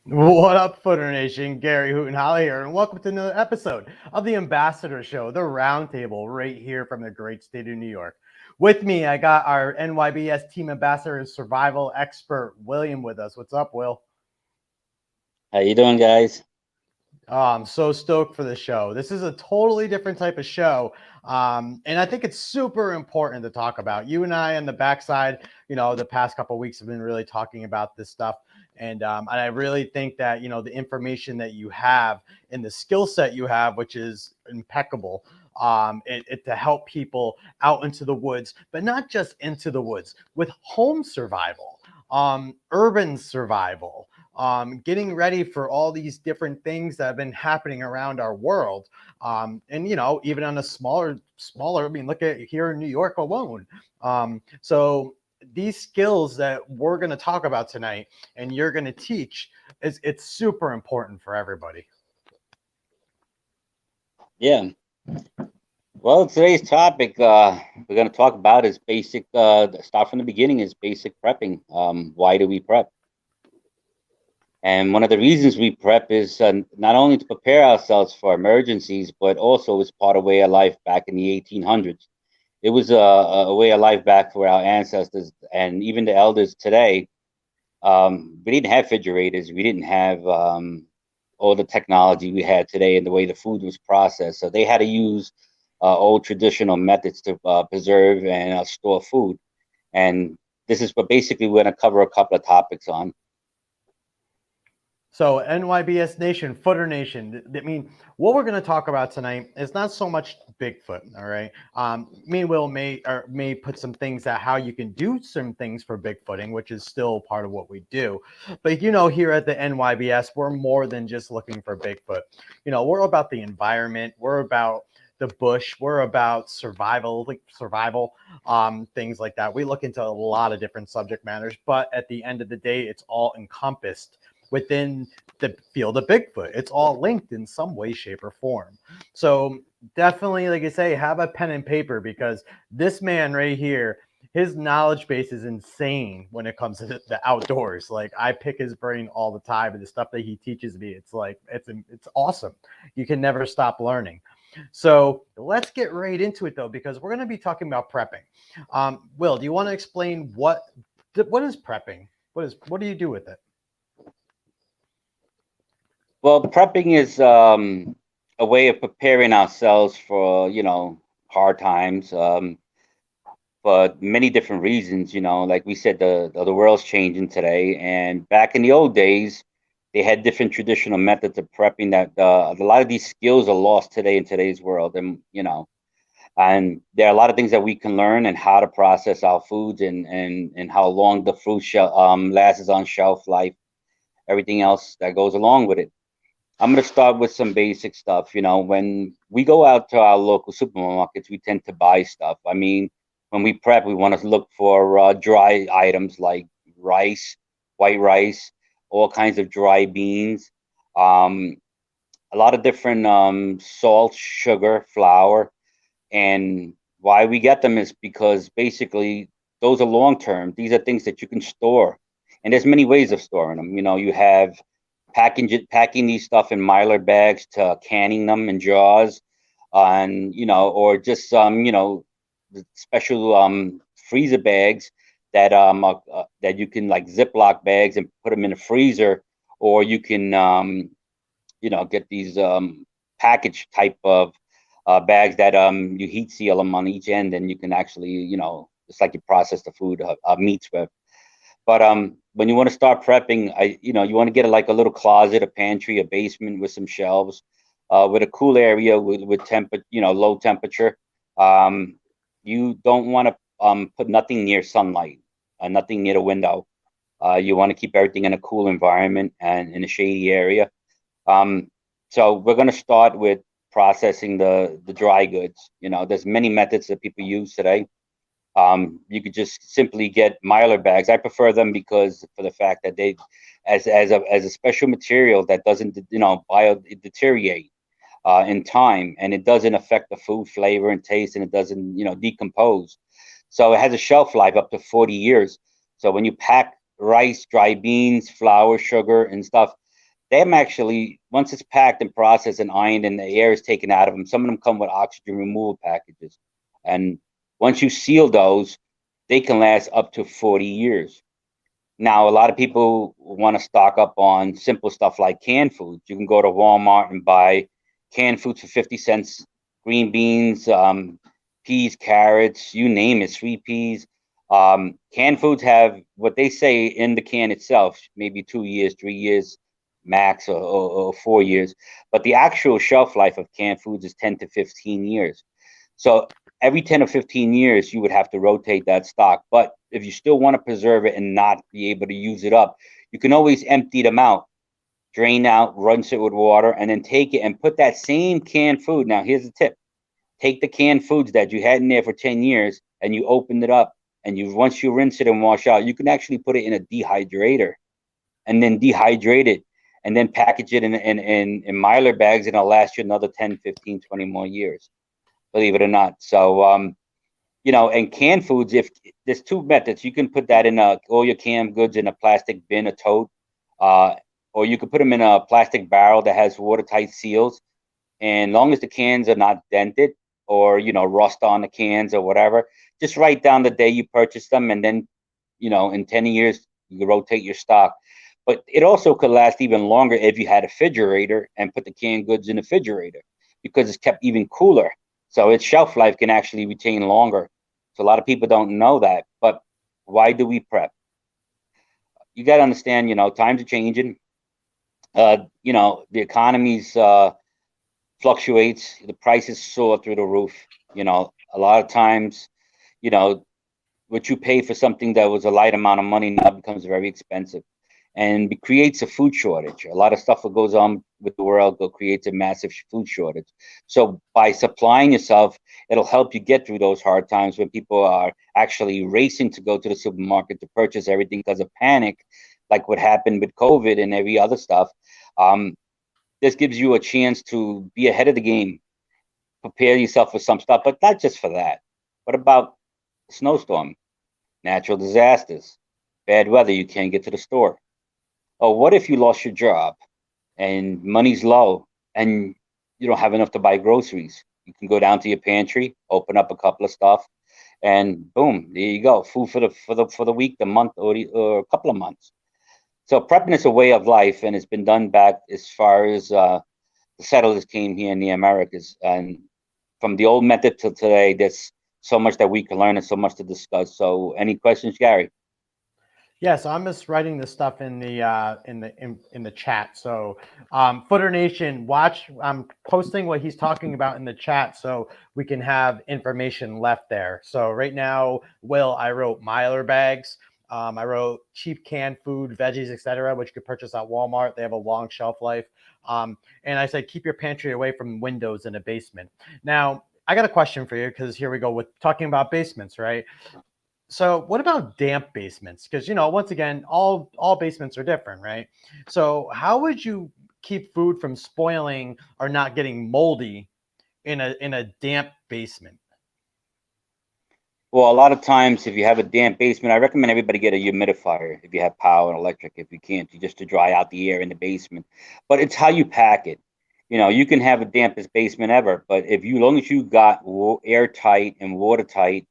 What up, Footer Nation? Gary Hootenholla here, and welcome to another episode of the Ambassador Show, the roundtable right here from the great state of New York. With me, I got our NYBS team ambassador and survival expert, William, with us. What's up, Will? How you doing, guys? Oh, I'm so stoked for the show. This is a totally different type of show. And I think it's super important to talk about. You and I on the backside, the past couple of weeks have been really talking about this stuff. And I really think that, the information that you have and the skill set you have, which is impeccable, to help people out into the woods, but not just into the woods, with home survival, urban survival, getting ready for all these different things that have been happening around our world. And even on a smaller, I mean, look at here in New York alone. So these skills that we're going to talk about tonight and you're going to teach it's super important for everybody. Yeah. Well, today's topic we're going to talk about is basic. Start from the beginning is basic prepping. Why do we prep? And one of the reasons we prep is not only to prepare ourselves for emergencies, but also as part of way of life back in the 1800s. It was a way of life back for our ancestors and even the elders today. We didn't have refrigerators. We didn't have all the technology we had today and the way the food was processed. So they had to use old traditional methods to preserve and store food. And this is what basically we're going to cover a couple of topics on. So NYBS Nation, Footer Nation. I mean, what we're going to talk about tonight is not so much Bigfoot. All right. Me and Will may put some things that how you can do some things for Bigfooting, which is still part of what we do. But here at the NYBS, we're more than just looking for Bigfoot. We're about the environment. We're about the bush. We're about survival, things like that. We look into a lot of different subject matters, but at the end of the day, it's all encompassed within the field of Bigfoot. It's all linked in some way, shape, or form. So definitely, like I say, have a pen and paper because this man right here, his knowledge base is insane when it comes to the outdoors. Like I pick his brain all the time, and the stuff that he teaches me, it's like it's awesome. You can never stop learning. So let's get right into it though, because we're going to be talking about prepping. Will, do you want to explain what is prepping? What do you do with it? Well, prepping is a way of preparing ourselves for, hard times, for many different reasons. Like we said, the world's changing today. And back in the old days, they had different traditional methods of prepping that a lot of these skills are lost today in today's world. And there are a lot of things that we can learn and how to process our foods and how long the fruit lasts on shelf life, everything else that goes along with it. I'm going to start with some basic stuff. When we go out to our local supermarkets, we tend to buy stuff. I mean, when we prep, we want to look for dry items like rice, white rice, all kinds of dry beans, um, a lot of different salt, sugar, flour. And why we get them is because basically those are long term. These are things that you can store. And there's many ways of storing them. You have packing these stuff in mylar bags to canning them in jars, and or just the special freezer bags that that you can like Ziploc bags and put them in a freezer, or you can get these package type of bags that you heat seal them on each end, and you can actually it's like you process the food meats with. But when you want to start prepping, you want to get like a little closet, a pantry, a basement with some shelves, with a cool area with low temperature. Um, you don't want to put nothing near sunlight, nothing near the window. You want to keep everything in a cool environment and in a shady area. Um, so we're going to start with processing the dry goods. There's many methods that people use today. You could just simply get mylar bags. I prefer them because for the fact that they, as a special material that doesn't bio deteriorate in time, and it doesn't affect the food flavor and taste, and it doesn't decompose. So it has a shelf life up to 40 years. So when you pack rice, dry beans, flour, sugar, and stuff, them actually, once it's packed and processed and ironed and the air is taken out of them, some of them come with oxygen removal packages. And once you seal those, they can last up to 40 years. Now, a lot of people want to stock up on simple stuff like canned foods. You can go to Walmart and buy canned foods for 50 cents, green beans, peas, carrots, you name it, sweet peas. Canned foods have what they say in the can itself, maybe 2 years, 3 years max, or 4 years. But the actual shelf life of canned foods is 10 to 15 years. So every 10 or 15 years, you would have to rotate that stock. But if you still want to preserve it and not be able to use it up, you can always empty them out, drain out, rinse it with water, and then take it and put that same canned food. Now, here's the tip. Take the canned foods that you had in there for 10 years and you opened it up, and once you rinse it and wash out, you can actually put it in a dehydrator and then dehydrate it and then package it in Mylar bags, and it'll last you another 10, 15, 20 more years, believe it or not. So, and canned foods, if there's two methods, you can put that in all your canned goods in a plastic bin, a tote, uh, or you could put them in a plastic barrel that has watertight seals. And long as the cans are not dented or, rust on the cans or whatever, just write down the day you purchased them. And then, in 10 years, you rotate your stock. But it also could last even longer if you had a refrigerator and put the canned goods in the refrigerator, because it's kept even cooler. So its shelf life can actually retain longer. So a lot of people don't know that. But why do we prep? You got to understand, times are changing. The economy's fluctuates, the prices soar through the roof. A lot of times, you know, what you pay for something that was a light amount of money now becomes very expensive, and it creates a food shortage. A lot of stuff that goes on with the world creates a massive food shortage. So by supplying yourself, it'll help you get through those hard times when people are actually racing to go to the supermarket to purchase everything because of panic, like what happened with COVID and every other stuff. Um, this gives you a chance to be ahead of the game, prepare yourself for some stuff, but not just for that. What about snowstorm, natural disasters, bad weather, you can't get to the store? Or what if you lost your job and money's low and you don't have enough to buy groceries? You can go down to your pantry, open up a couple of stuff, and boom, there you go, food for the week, the month, or a couple of months. So prepping is a way of life, and it's been done back as far as the settlers came here in the Americas. And from the old method to today, there's so much that we can learn and so much to discuss. So, any questions, Gary? Yeah, so I'm just writing this stuff in the chat. So, Footer Nation, watch. I'm posting what he's talking about in the chat, so we can have information left there. So right now, Will, I wrote Mylar bags. I wrote cheap canned food, veggies, etc., which you could purchase at Walmart. They have a long shelf life. And I said keep your pantry away from windows in a basement. Now, I got a question for you, because here we go with talking about basements, right? So what about damp basements? Because once again, all basements are different, right? So how would you keep food from spoiling or not getting moldy in a damp basement? Well, a lot of times, if you have a damp basement, I recommend everybody get a humidifier if you have power and electric. If you can't, just to dry out the air in the basement. But it's how you pack it. You can have the dampest basement ever, but if you, long as you got airtight and watertight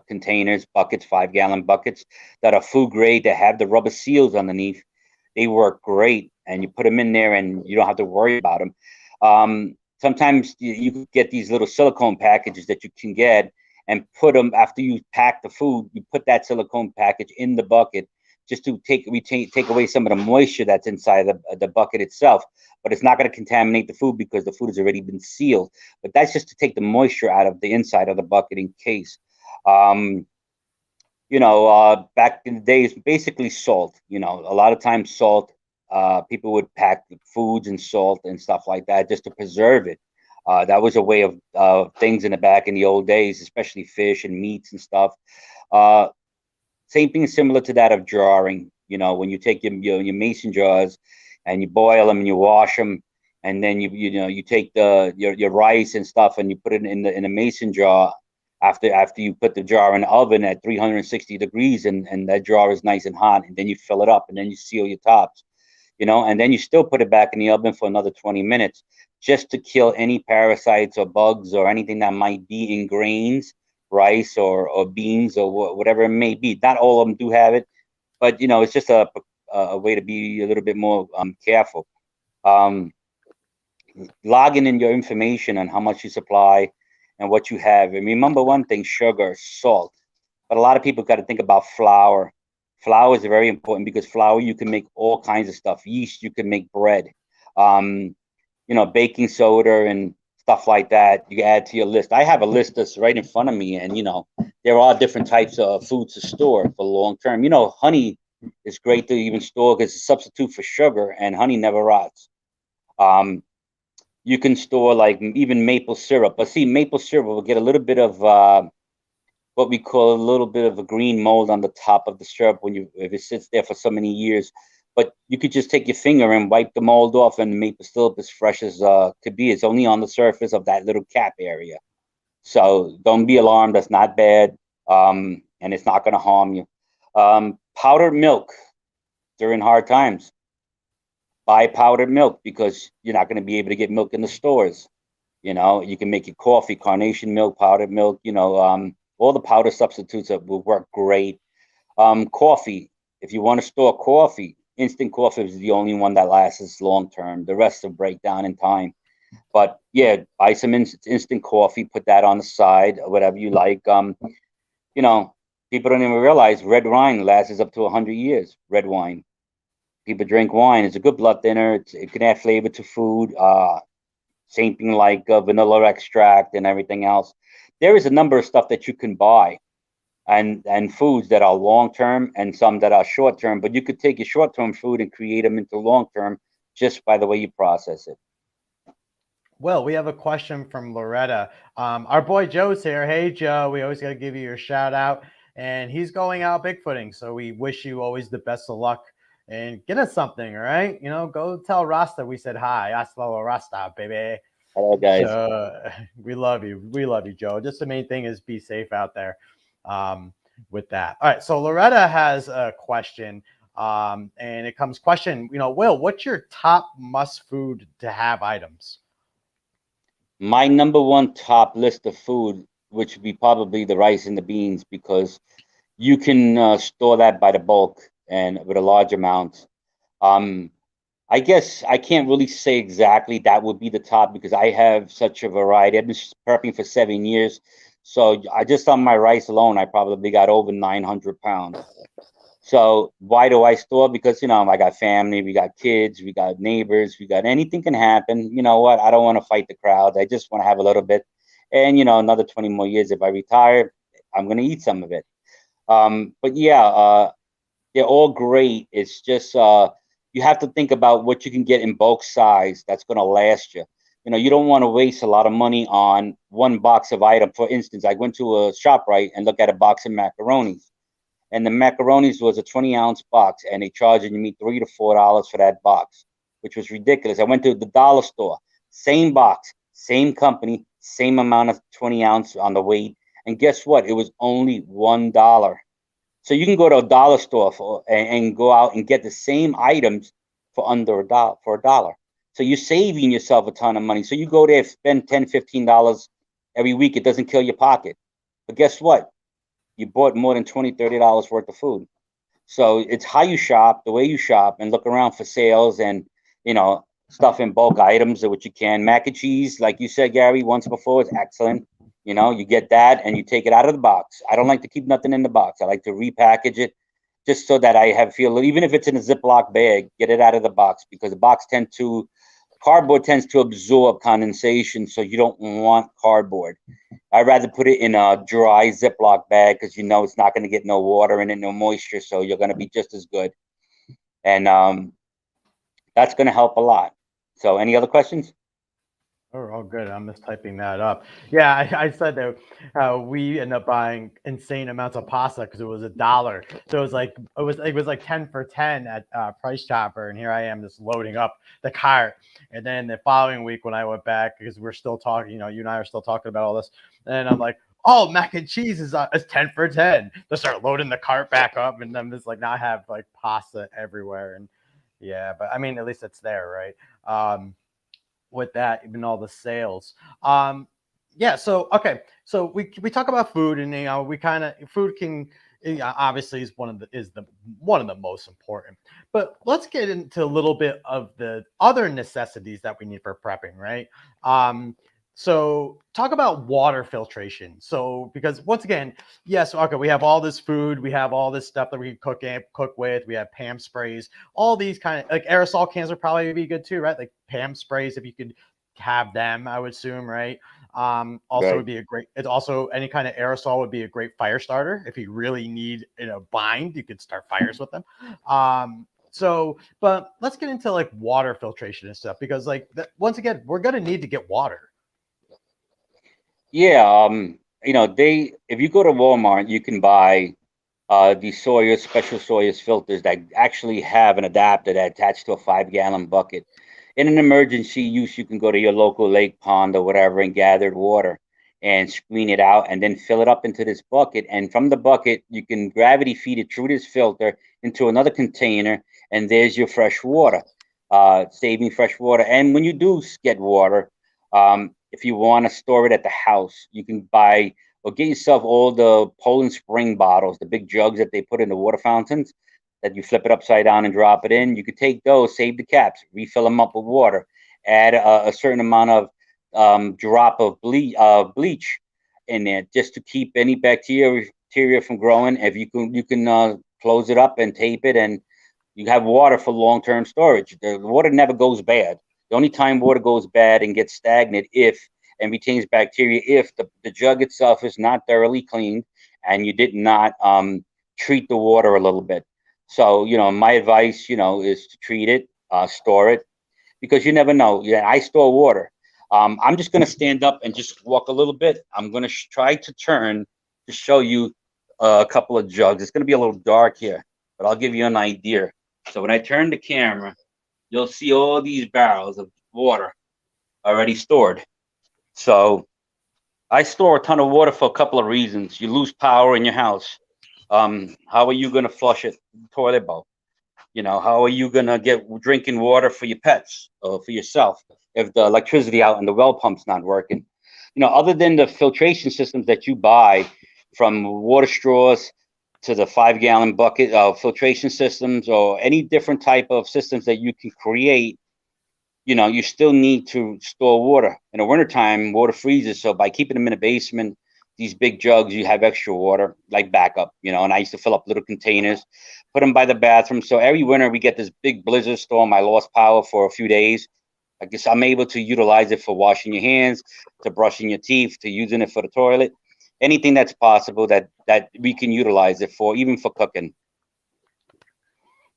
containers, buckets, 5-gallon buckets that are food grade, that have the rubber seals underneath, they work great. And you put them in there, and you don't have to worry about them. Sometimes you get these little silicone packages that you can get, and put them, after you pack the food, you put that silicone package in the bucket, just to take away some of the moisture that's inside the bucket itself. But it's not going to contaminate the food because the food has already been sealed. But that's just to take the moisture out of the inside of the bucket in case. Um, Back in the days, basically salt. A lot of times salt. People would pack foods and salt and stuff like that just to preserve it. That was a way of things in the back in the old days, especially fish and meats and stuff. Uh, Same thing similar to that of jarring. When you take your mason jars and you boil them and you wash them, and then you take your rice and stuff and you put it in the mason jar after you put the jar in the oven at 360 degrees, and that jar is nice and hot, and then you fill it up and then you seal your tops. and then you still put it back in the oven for another 20 minutes just to kill any parasites or bugs or anything that might be in grains, rice or beans or whatever it may be. Not all of them do have it, but it's just a way to be a little bit more careful. Um, Logging in your information on how much you supply and what you have. And remember one thing: sugar, salt. But a lot of people got to think about flour. Flour is very important because flour you can make all kinds of stuff. Yeast you can make bread. Um, Baking soda and stuff like that. You add to your list. I have a list that's right in front of me, and there are different types of foods to store for long term. Honey is great to even store because it's a substitute for sugar, and honey never rots. Um, you can store like even maple syrup, but see, maple syrup will get a little bit of what we call a little bit of a green mold on the top of the syrup if it sits there for so many years. But you could just take your finger and wipe the mold off, and the maple syrup is fresh as could be. It's only on the surface of that little cap area, so don't be alarmed. That's not bad, and it's not going to harm you. Powdered milk during hard times. Buy powdered milk because you're not going to be able to get milk in the stores. You can make your coffee, carnation milk, powdered milk. All the powder substitutes that will work great. Coffee. If you want to store coffee, instant coffee is the only one that lasts long term. The rest will break down in time. But yeah, buy some instant coffee. Put that on the side, whatever you like. People don't even realize red wine lasts up to 100 years. Red wine. People drink wine. It's a good blood thinner. It can add flavor to food. Same thing like vanilla extract and everything else. There is a number of stuff that you can buy and foods that are long term and some that are short term. But you could take your short term food and create them into long term just by the way you process it. Well, we have a question from Loretta. Our boy Joe's here. Hey, Joe, we always got to give you your shout out. And he's going out bigfooting. So we wish you always the best of luck and get us something. All right. Go tell Rasta we said hi. Hasta la Rasta, baby. Hello, guys. So we love you. We love you, Joe. Just the main thing is be safe out there with that. All right. So Loretta has a question. And it comes question, Will, what's your top must food to have items? My number one top list of food, which would be probably the rice and the beans, because you can store that by the bulk and with a large amount. Um, I guess I can't really say exactly that would be the top because I have such a variety. I've been prepping for 7 years. So I just on my rice alone, I probably got over 900 pounds. So why do I store? Because I got family, we got kids, we got neighbors, we got anything can happen. You know what? I don't want to fight the crowd. I just want to have a little bit. And another 20 more years if I retire, I'm gonna eat some of it. But yeah, they're all great. It's just you have to think about what you can get in bulk size that's gonna last you. You don't want to waste a lot of money on one box of item. For instance, I went to a ShopRite and looked at a box of macaronis, and the macaronis was a 20-ounce box, and they charging me $3 to $4 for that box, which was ridiculous. I went to the dollar store, same box, same company, same amount of 20-ounce on the weight, and guess what? It was only $1. So you can go to a dollar store and go out and get the same items for under $1. So you're saving yourself a ton of money. So you go there, spend $10, $15 every week. It doesn't kill your pocket. But guess what? You bought more than $20, $30 worth of food. So it's how you shop, the way you shop, and look around for sales and, stuff in bulk items or what you can. Mac and cheese, like you said, Gary, once before, is excellent. You get that and you take it out of the box. I don't like to keep nothing in the box. I like to repackage it just so that I feel, even if it's in a Ziploc bag, get it out of the box because cardboard tends to absorb condensation. So you don't want cardboard. I'd rather put it in a dry Ziploc bag because it's not going to get no water in it, no moisture. So you're going to be just as good. And that's going to help a lot. So any other questions? Oh, good. I'm just typing that up. Yeah, I said that we ended up buying insane amounts of pasta because it was $1. So it was like 10 for 10 at Price Chopper, and here I am just loading up the cart. And then the following week when I went back, because we're still talking, you and I are still talking about all this, and I'm like, oh, mac and cheese is 10 for 10. Just start loading the cart back up, and I'm just like, now I have like pasta everywhere, and Yeah, but I mean, at least it's there, right? With that, even all the sales. Yeah. So okay. So we talk about food, and we kind of food can obviously is one of the most important. But let's get into a little bit of the other necessities that we need for prepping, right? Um, so talk about water filtration. So because once again, yes, okay, we have all this food, we have all this stuff that we can cook with. We have Pam sprays, all these kind of like aerosol cans would probably be good too, right? Like Pam sprays, if you could have them, I would assume, right? Also Right. would be a great. It's also any kind of aerosol would be a great fire starter if you really need bind. You could start fires with them. But let's get into like water filtration and stuff because like once again, we're gonna need to get water. Yeah. They if you go to Walmart, you can buy these Sawyer's special Sawyer's filters that actually have an adapter that attached to a 5 gallon bucket. In an emergency use, you can go to your local lake, pond, or whatever and gather water and screen it out and then fill it up into this bucket. And from the bucket, you can gravity feed it through this filter into another container, and there's your fresh water, saving fresh water. And when you do get water, if you want to store it at the house, you can buy or get yourself all the Poland Spring bottles, the big jugs that they put in the water fountains that you flip it upside down and drop it in. You could take those, save the caps, refill them up with water, add a certain amount of drop of bleach in there just to keep any bacteria from growing. If you can close it up and tape it, and you have water for long-term storage. The water never goes bad. The only time water goes bad and gets stagnant if and retains bacteria if the jug itself is not thoroughly cleaned and you did not treat the water a little bit. So, my advice, is to treat it, store it, because you never know. Yeah, I store water. I'm just going to stand up and just walk a little bit. I'm going to try to turn to show you a couple of jugs. It's going to be a little dark here, but I'll give you an idea. So when I turn the camera, you'll see all these barrels of water already stored. So I store a ton of water for a couple of reasons. You lose power in your house. How are you going to flush it? Toilet bowl. How are you going to get drinking water for your pets or for yourself if the electricity out and the well pump's not working? Other than the filtration systems that you buy, from water straws to the 5 gallon bucket of filtration systems or any different type of systems that you can create, you still need to store water. In the wintertime, water freezes. So by keeping them in the basement, these big jugs, you have extra water, like backup, and I used to fill up little containers, put them by the bathroom. So every winter we get this big blizzard storm. I lost power for a few days. I guess I'm able to utilize it for washing your hands, to brushing your teeth, to using it for the toilet, anything that's possible that we can utilize it for, even for cooking.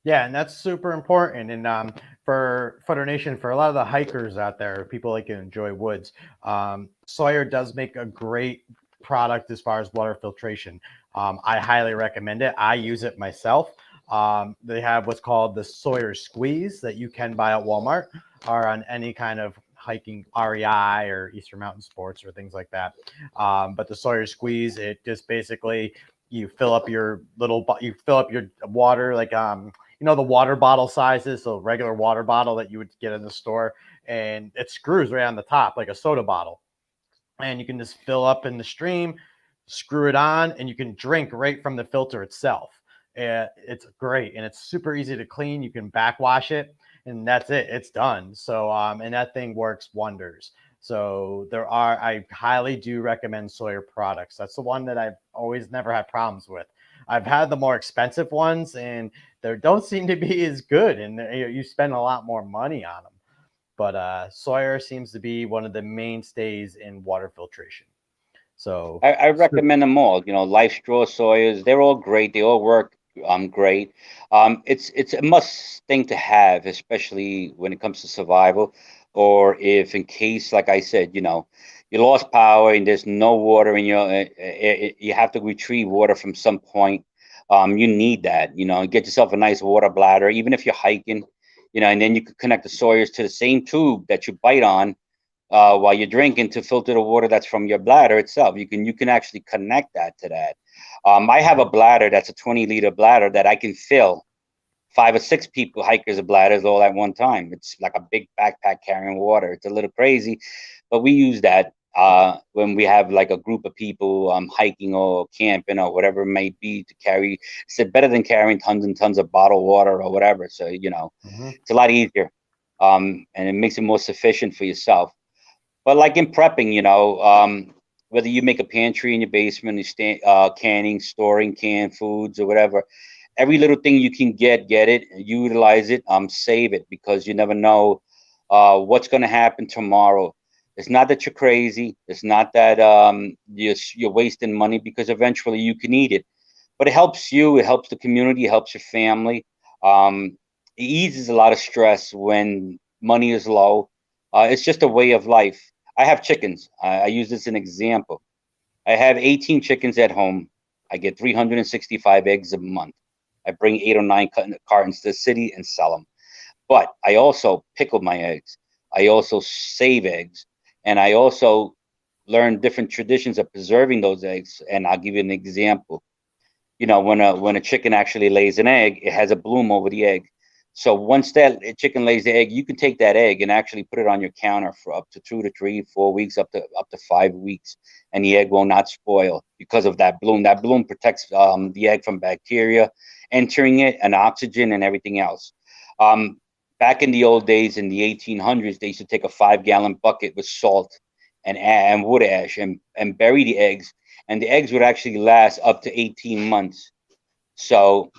Yeah, and that's super important. And for Footer Nation, for a lot of the hikers out there, people like to enjoy woods, Sawyer does make a great product as far as water filtration. I highly recommend it. I use it myself. They have what's called the Sawyer Squeeze that you can buy at Walmart or on any kind of hiking REI or Eastern Mountain Sports or things like that. But the Sawyer Squeeze, it just basically you fill up your you fill up your water like the water bottle sizes, so regular water bottle that you would get in the store, and it screws right on the top like a soda bottle, and you can just fill up in the stream, screw it on, and you can drink right from the filter itself. It's great, and it's super easy to clean. You can backwash it, and that's it. It's done. So, and that thing works wonders. So I highly do recommend Sawyer products. That's the one that I've always never had problems with. I've had the more expensive ones, and they don't seem to be as good, and you spend a lot more money on them. But Sawyer seems to be one of the mainstays in water filtration. So, I recommend them all. Life Straw Sawyers, they're all great. They all work great. It's a must thing to have, especially when it comes to survival, or if in case, like I said, you lost power and there's no water in your, you have to retrieve water from some point. You need that. Get yourself a nice water bladder, even if you're hiking. And then you could connect the Sawyers to the same tube that you bite on while you're drinking to filter the water that's from your bladder itself. You can actually connect that to that. I have a bladder that's a 20-liter bladder that I can fill 5 or 6 people, hikers or bladders, all at one time. It's like a big backpack carrying water. It's a little crazy, but we use that when we have like a group of people hiking or camping or whatever it may be to carry. It's better than carrying tons and tons of bottled water or whatever. So, it's a lot easier, and it makes it more sufficient for yourself. But like in prepping, whether you make a pantry in your basement, canning, storing canned foods or whatever, every little thing you can get it, utilize it, save it, because you never know what's going to happen tomorrow. It's not that you're crazy. It's not that you're wasting money, because eventually you can eat it. But it helps you. It helps the community. It helps your family. It eases a lot of stress when money is low. It's just a way of life. I have chickens. I use this as an example. I have 18 chickens at home. I get 365 eggs a month. I bring 8 or 9 cartons to the city and sell them. But I also pickle my eggs. I also save eggs. And I also learn different traditions of preserving those eggs. And I'll give you an example. When a chicken actually lays an egg, it has a bloom over the egg. So once that chicken lays the egg, you can take that egg and actually put it on your counter for up to 2 to 3, 4 weeks, up to 5 weeks, and the egg will not spoil because of that bloom. That bloom protects the egg from bacteria entering it, and oxygen and everything else. Back in the old days, in the 1800s, they used to take a 5-gallon bucket with salt and wood ash and bury the eggs, and the eggs would actually last up to 18 months. So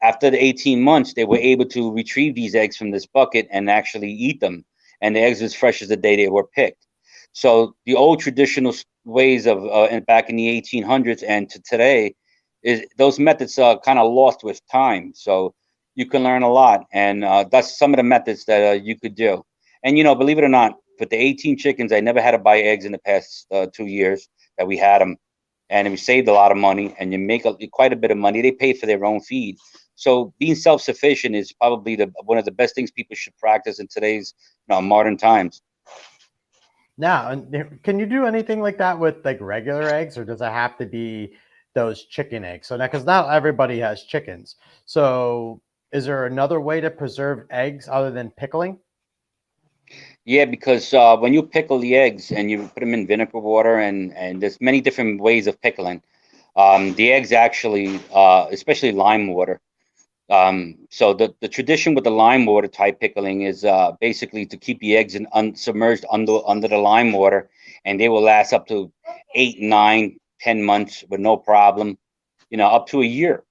after the 18 months, they were able to retrieve these eggs from this bucket and actually eat them. And the eggs as fresh as the day they were picked. So the old traditional ways of back in the 1800s and to today, is those methods are kind of lost with time. So you can learn a lot, and that's some of the methods that you could do. And believe it or not, with the 18 chickens, I never had to buy eggs in the past 2 years that we had them, and we saved a lot of money, and you make quite a bit of money. They pay for their own feed. So being self-sufficient is probably one of the best things people should practice in today's modern times. Now, and can you do anything like that with like regular eggs, or does it have to be those chicken eggs? So now, because not everybody has chickens, so is there another way to preserve eggs other than pickling? Yeah, because when you pickle the eggs and you put them in vinegar water, and there's many different ways of pickling. The eggs actually, especially lime water. So the tradition with the lime water type pickling is basically to keep the eggs submerged under the lime water, and they will last up to 8, 9, 10 months with no problem. Up to a year.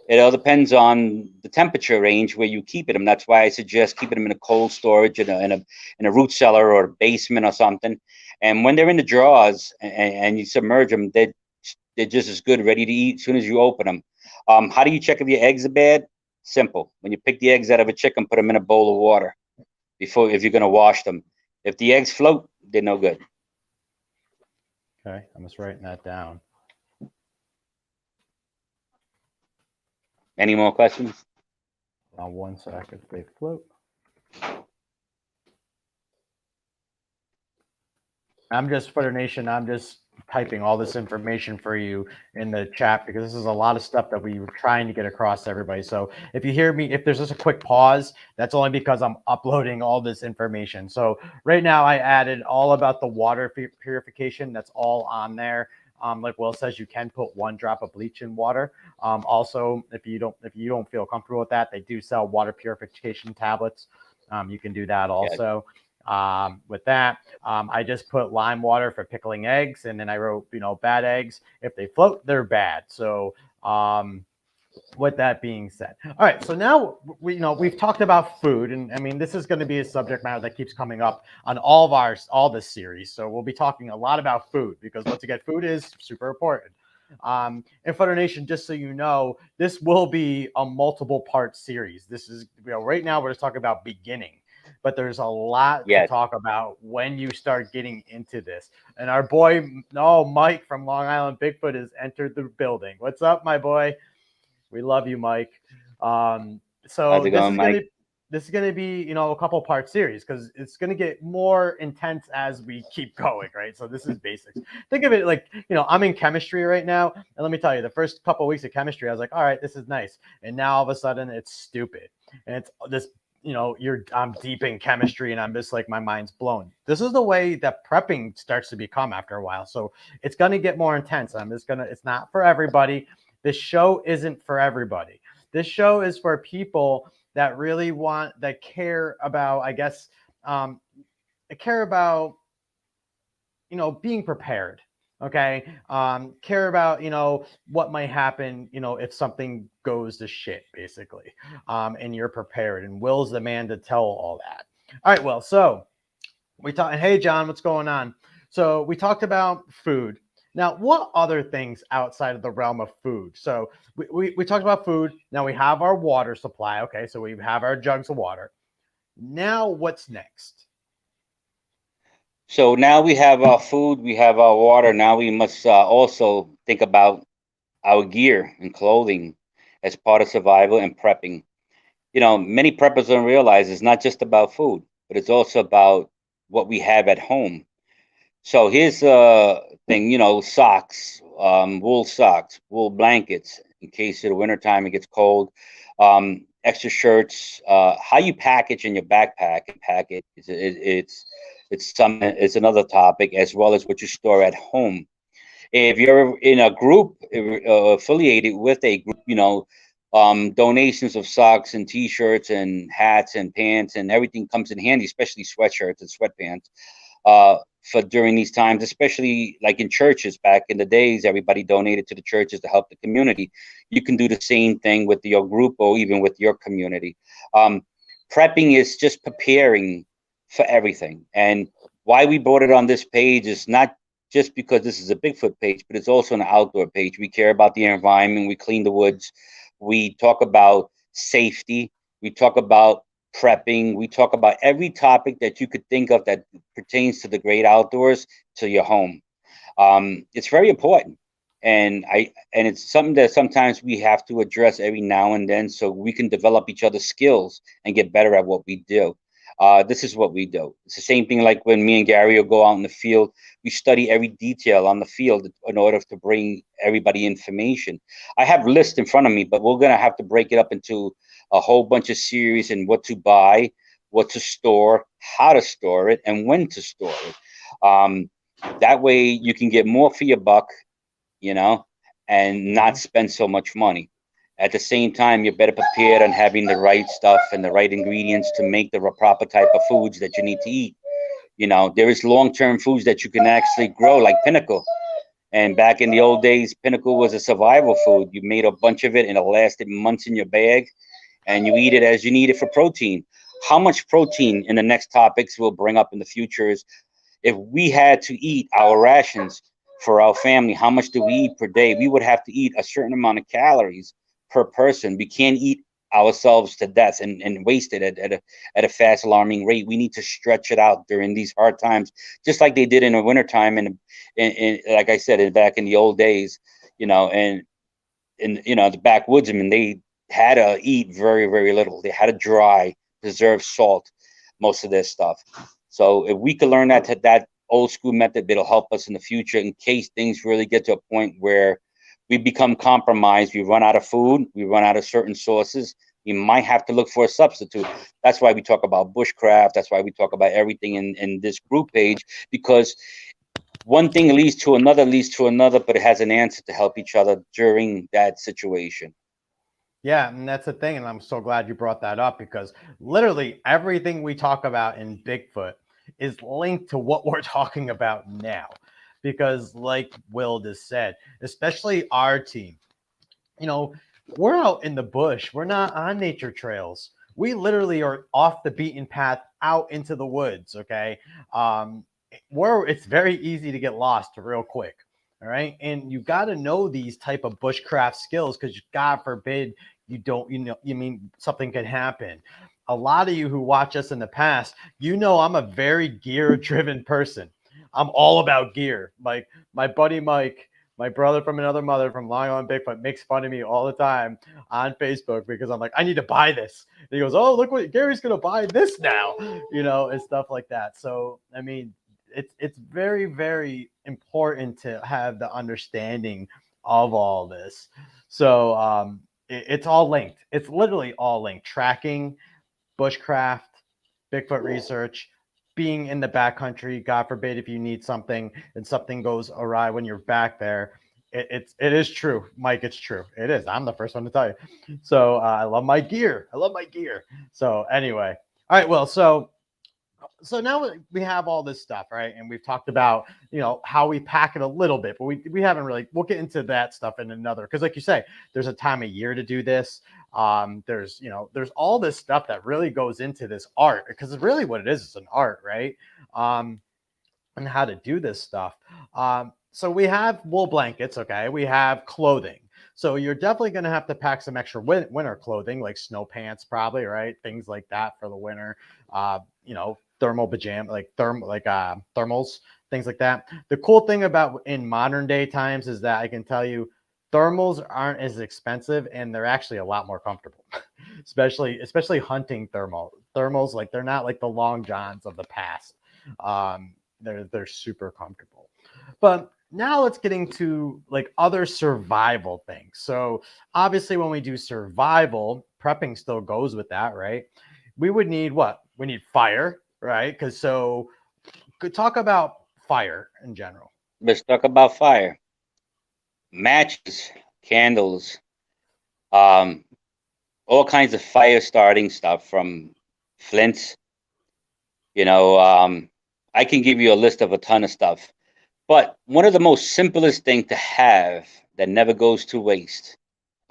It all depends on the temperature range where you keep it. And that's why I suggest keeping them in a cold storage, in a root cellar or basement or something. And when they're in the drawers and you submerge them, they're just as good, ready to eat as soon as you open them. How do you check if your eggs are bad? Simple. When you pick the eggs out of a chicken, put them in a bowl of water if you're going to wash them. If the eggs float, they're no good. Okay, I'm just writing that down. Any more questions? On 1 second, they float. I'm just Footer Nation. I'm just typing all this information for you in the chat, because this is a lot of stuff that we were trying to get across to everybody. So if you hear me, if there's just a quick pause, that's only because I'm uploading all this information. So right now I added all about the water purification. That's all on there. Like Will says, you can put 1 drop of bleach in water. Also, if you don't feel comfortable with that, they do sell water purification tablets. You can do that also. With that, I just put lime water for pickling eggs, and then I wrote, bad eggs, if they float, they're bad. So, with that being said, all right. So now we've talked about food, and I mean, this is going to be a subject matter that keeps coming up on all this series. So we'll be talking a lot about food, because once again, food is super important. And Footer Nation, just so you know, this will be a multiple part series. This is, right now we're just talking about beginning, but there's a lot to talk about when you start getting into this. And our boy, Mike from Long Island Bigfoot has entered the building. What's up, my boy? We love you, Mike. So How's it going, Mike? This is gonna be, a couple part series, because it's gonna get more intense as we keep going, right? So this is basics. Think of it like, I'm in chemistry right now, and let me tell you, the first couple of weeks of chemistry, I was like, all right, this is nice, and now all of a sudden it's stupid. and it's this, I'm deep in chemistry and I'm just like, my mind's blown. This is the way that prepping starts to become after a while. So it's going to get more intense. It's not for everybody. This show isn't for everybody. This show is for people that really that care about, I guess, care about, being prepared. Okay. Care about, what might happen, if something goes to shit, basically. And you're prepared. And Will's the man to tell all that. All right. Well, so we talked. Hey, John, what's going on? So we talked about food. Now, what other things outside of the realm of food? So we talked about food. Now we have our water supply. Okay. So we have our jugs of water. Now, what's next? So now we have our food, we have our water. Now we must also think about our gear and clothing as part of survival and prepping. Many preppers don't realize it's not just about food, but it's also about what we have at home. So here's a thing, socks, wool socks, wool blankets in case of the wintertime it gets cold, extra shirts, how you package in your backpack and pack it. It's another topic, as well as what you store at home. If you're in a group affiliated with a group, donations of socks and T-shirts and hats and pants and everything comes in handy, especially sweatshirts and sweatpants. For during these times, especially like in churches back in the days, everybody donated to the churches to help the community. You can do the same thing with your group or even with your community. Prepping is just preparing for everything. And why we brought it on this page is not just because this is a Bigfoot page, but it's also an outdoor page. We care about the environment. We clean the woods. We talk about safety. We talk about prepping. We talk about every topic that you could think of that pertains to the great outdoors, to your home. It's very important, and it's something that sometimes we have to address every now and then, so we can develop each other's skills and get better at what we do. This is what we do. It's the same thing like when me and Gary will go out in the field. We study every detail on the field in order to bring everybody information. I have lists in front of me, but we're going to have to break it up into a whole bunch of series and what to buy, what to store, how to store it, and when to store it. That way you can get more for your buck, and not spend so much money. At the same time, you're better prepared on having the right stuff and the right ingredients to make the proper type of foods that you need to eat. There is long-term foods that you can actually grow, like Pinnacle. And back in the old days, Pinnacle was a survival food. You made a bunch of it and it lasted months in your bag, and you eat it as you need it for protein. How much protein in the next topics we'll bring up in the future is, if we had to eat our rations for our family, how much do we eat per day? We would have to eat a certain amount of calories per person. We can't eat ourselves to death and waste it at a fast, alarming rate. We need to stretch it out during these hard times, just like they did in the wintertime. And like I said, back in the old days, and the backwoodsmen, they had to eat very, very little. They had to dry, preserve salt, most of their stuff. So if we could learn that old school method, it'll help us in the future in case things really get to a point where we become compromised. We run out of food. We run out of certain sources. We might have to look for a substitute. That's why we talk about bushcraft. That's why we talk about everything in this group page, because one thing leads to another, but it has an answer to help each other during that situation. Yeah, and that's the thing. And I'm so glad you brought that up, because literally everything we talk about in Bigfoot is linked to what we're talking about now. Because, like Will just said, especially our team, we're out in the bush. We're not on nature trails. We literally are off the beaten path out into the woods. Okay. Where it's very easy to get lost real quick. All right. And you got to know these type of bushcraft skills, because God forbid you don't, something could happen. A lot of you who watch us in the past, I'm a very gear driven person. I'm all about gear. Like my buddy Mike, my brother from another mother from Long Island Bigfoot, makes fun of me all the time on Facebook because I'm like, I need to buy this. And he goes, oh, look what Gary's going to buy this now, and stuff like that. So, it's very, very important to have the understanding of all this. So, It's all linked. It's literally all linked. Tracking, bushcraft, Bigfoot research, being in the backcountry. God forbid if you need something and something goes awry when you're back there. It is true, Mike. It's true. It is. I'm the first one to tell you. So I love my gear. I love my gear. So anyway, all right. Well, so now we have all this stuff, right? And we've talked about, how we pack it a little bit, but we haven't really, we'll get into that stuff in another, because like you say, there's a time of year to do this. There's all this stuff that really goes into this art, because really what it is an art, right? And how to do this stuff. So we have wool blankets, okay? We have clothing. So you're definitely going to have to pack some extra winter clothing, like snow pants, probably, right? Things like that for the winter. Thermal pajama, thermals, things like that. The cool thing about in modern day times is that I can tell you, thermals aren't as expensive and they're actually a lot more comfortable, especially hunting thermals. Like they're not like the long johns of the past. They're super comfortable. But now let's get into like other survival things. So obviously when we do survival, prepping still goes with that, right? We would need what? We need fire, right? Because so could talk about fire in general. Let's talk about fire. Matches, candles, um, all kinds of fire starting stuff from flints. I can give you a list of a ton of stuff. But one of the most simplest things to have that never goes to waste,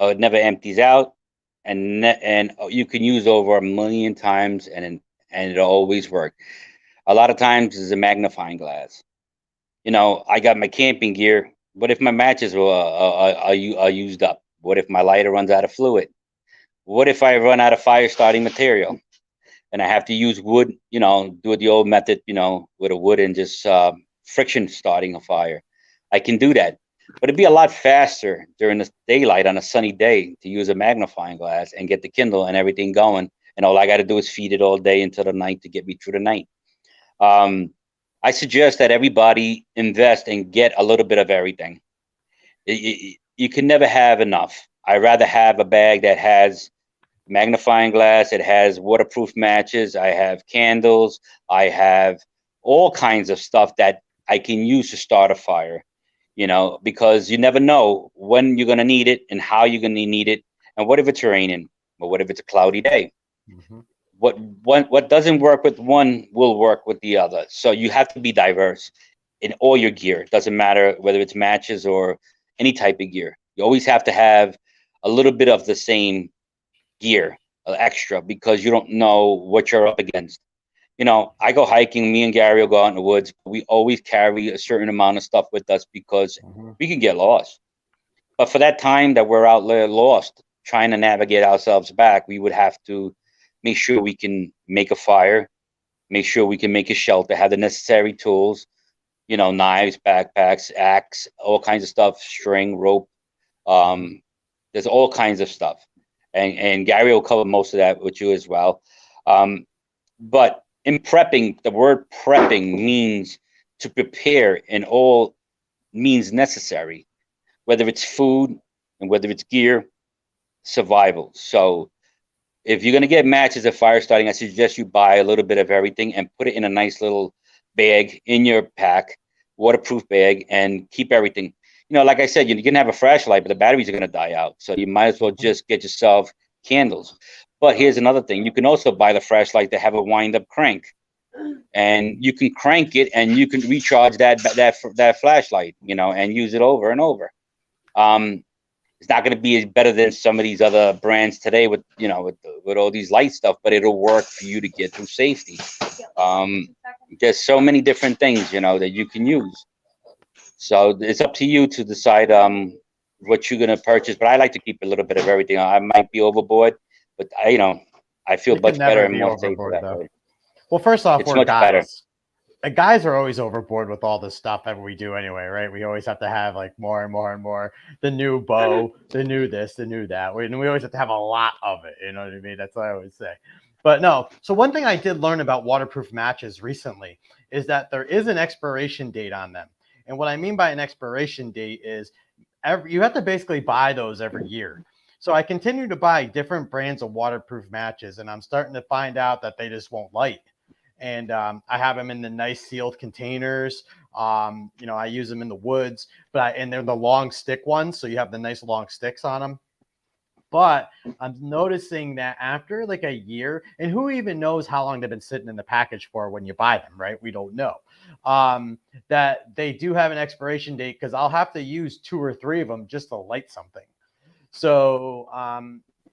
or it never empties out, and you can use over 1,000,000 times, and it'll always work. A lot of times is a magnifying glass. I got my camping gear. What if my matches are used up? What if my lighter runs out of fluid? What if I run out of fire starting material and I have to use wood? Do it the old method. With a wood and just friction starting a fire. I can do that, but it'd be a lot faster during the daylight on a sunny day to use a magnifying glass and get the Kindle and everything going. And all I got to do is feed it all day until the night to get me through the night. I suggest that everybody invest and get a little bit of everything. You can never have enough. I'd rather have a bag that has magnifying glass, it has waterproof matches, I have candles, I have all kinds of stuff that I can use to start a fire, because you never know when you're going to need it and how you're going to need it. And what if it's raining? Or what if it's a cloudy day? Mm-hmm. What doesn't work with one will work with the other. So you have to be diverse in all your gear. It doesn't matter whether it's matches or any type of gear. You always have to have a little bit of the same gear extra, because you don't know what you're up against. I go hiking, me and Gary will go out in the woods. We always carry a certain amount of stuff with us because we can get lost. But for that time that we're out there lost, trying to navigate ourselves back, we would have to make sure we can make a fire, make sure we can make a shelter, have the necessary tools, knives, backpacks, axe, all kinds of stuff, string, rope. There's all kinds of stuff. And Gary will cover most of that with you as well. But in prepping, the word prepping means to prepare in all means necessary, whether it's food and whether it's gear, survival. So if you're going to get matches at fire starting, I suggest you buy a little bit of everything and put it in a nice little bag in your pack, waterproof bag, and keep everything. Like I said, you can have a flashlight, but the batteries are going to die out. So you might as well just get yourself candles. But here's another thing. You can also buy the flashlight to have a wind-up crank. And you can crank it and you can recharge that flashlight, and use it over and over. It's not going to be as better than some of these other brands today with all these light stuff, but it'll work for you to get through safety. There's so many different things, that you can use. So it's up to you to decide what you're going to purchase. But I like to keep a little bit of everything. I might be overboard, but I feel much better and more safe that way. Well, first off, It's we're much guys. better. Guys are always overboard with all this stuff that we do anyway, right? We always have to have like more and more and more. The new bow, the new this, the new that. We always have to have a lot of it. You know what I mean? That's what I always say. But no. So one thing I did learn about waterproof matches recently is that there is an expiration date on them. And what I mean by an expiration date is you have to basically buy those every year. So I continue to buy different brands of waterproof matches, and I'm starting to find out that they just won't light. And I have them in the nice sealed containers. I use them in the woods, and they're the long stick ones, so you have the nice long sticks on them. But I'm noticing that after like a year, and who even knows how long they've been sitting in the package for when you buy them, right? We don't know. That they do have an expiration date because I'll have to use 2 or 3 of them just to light something. So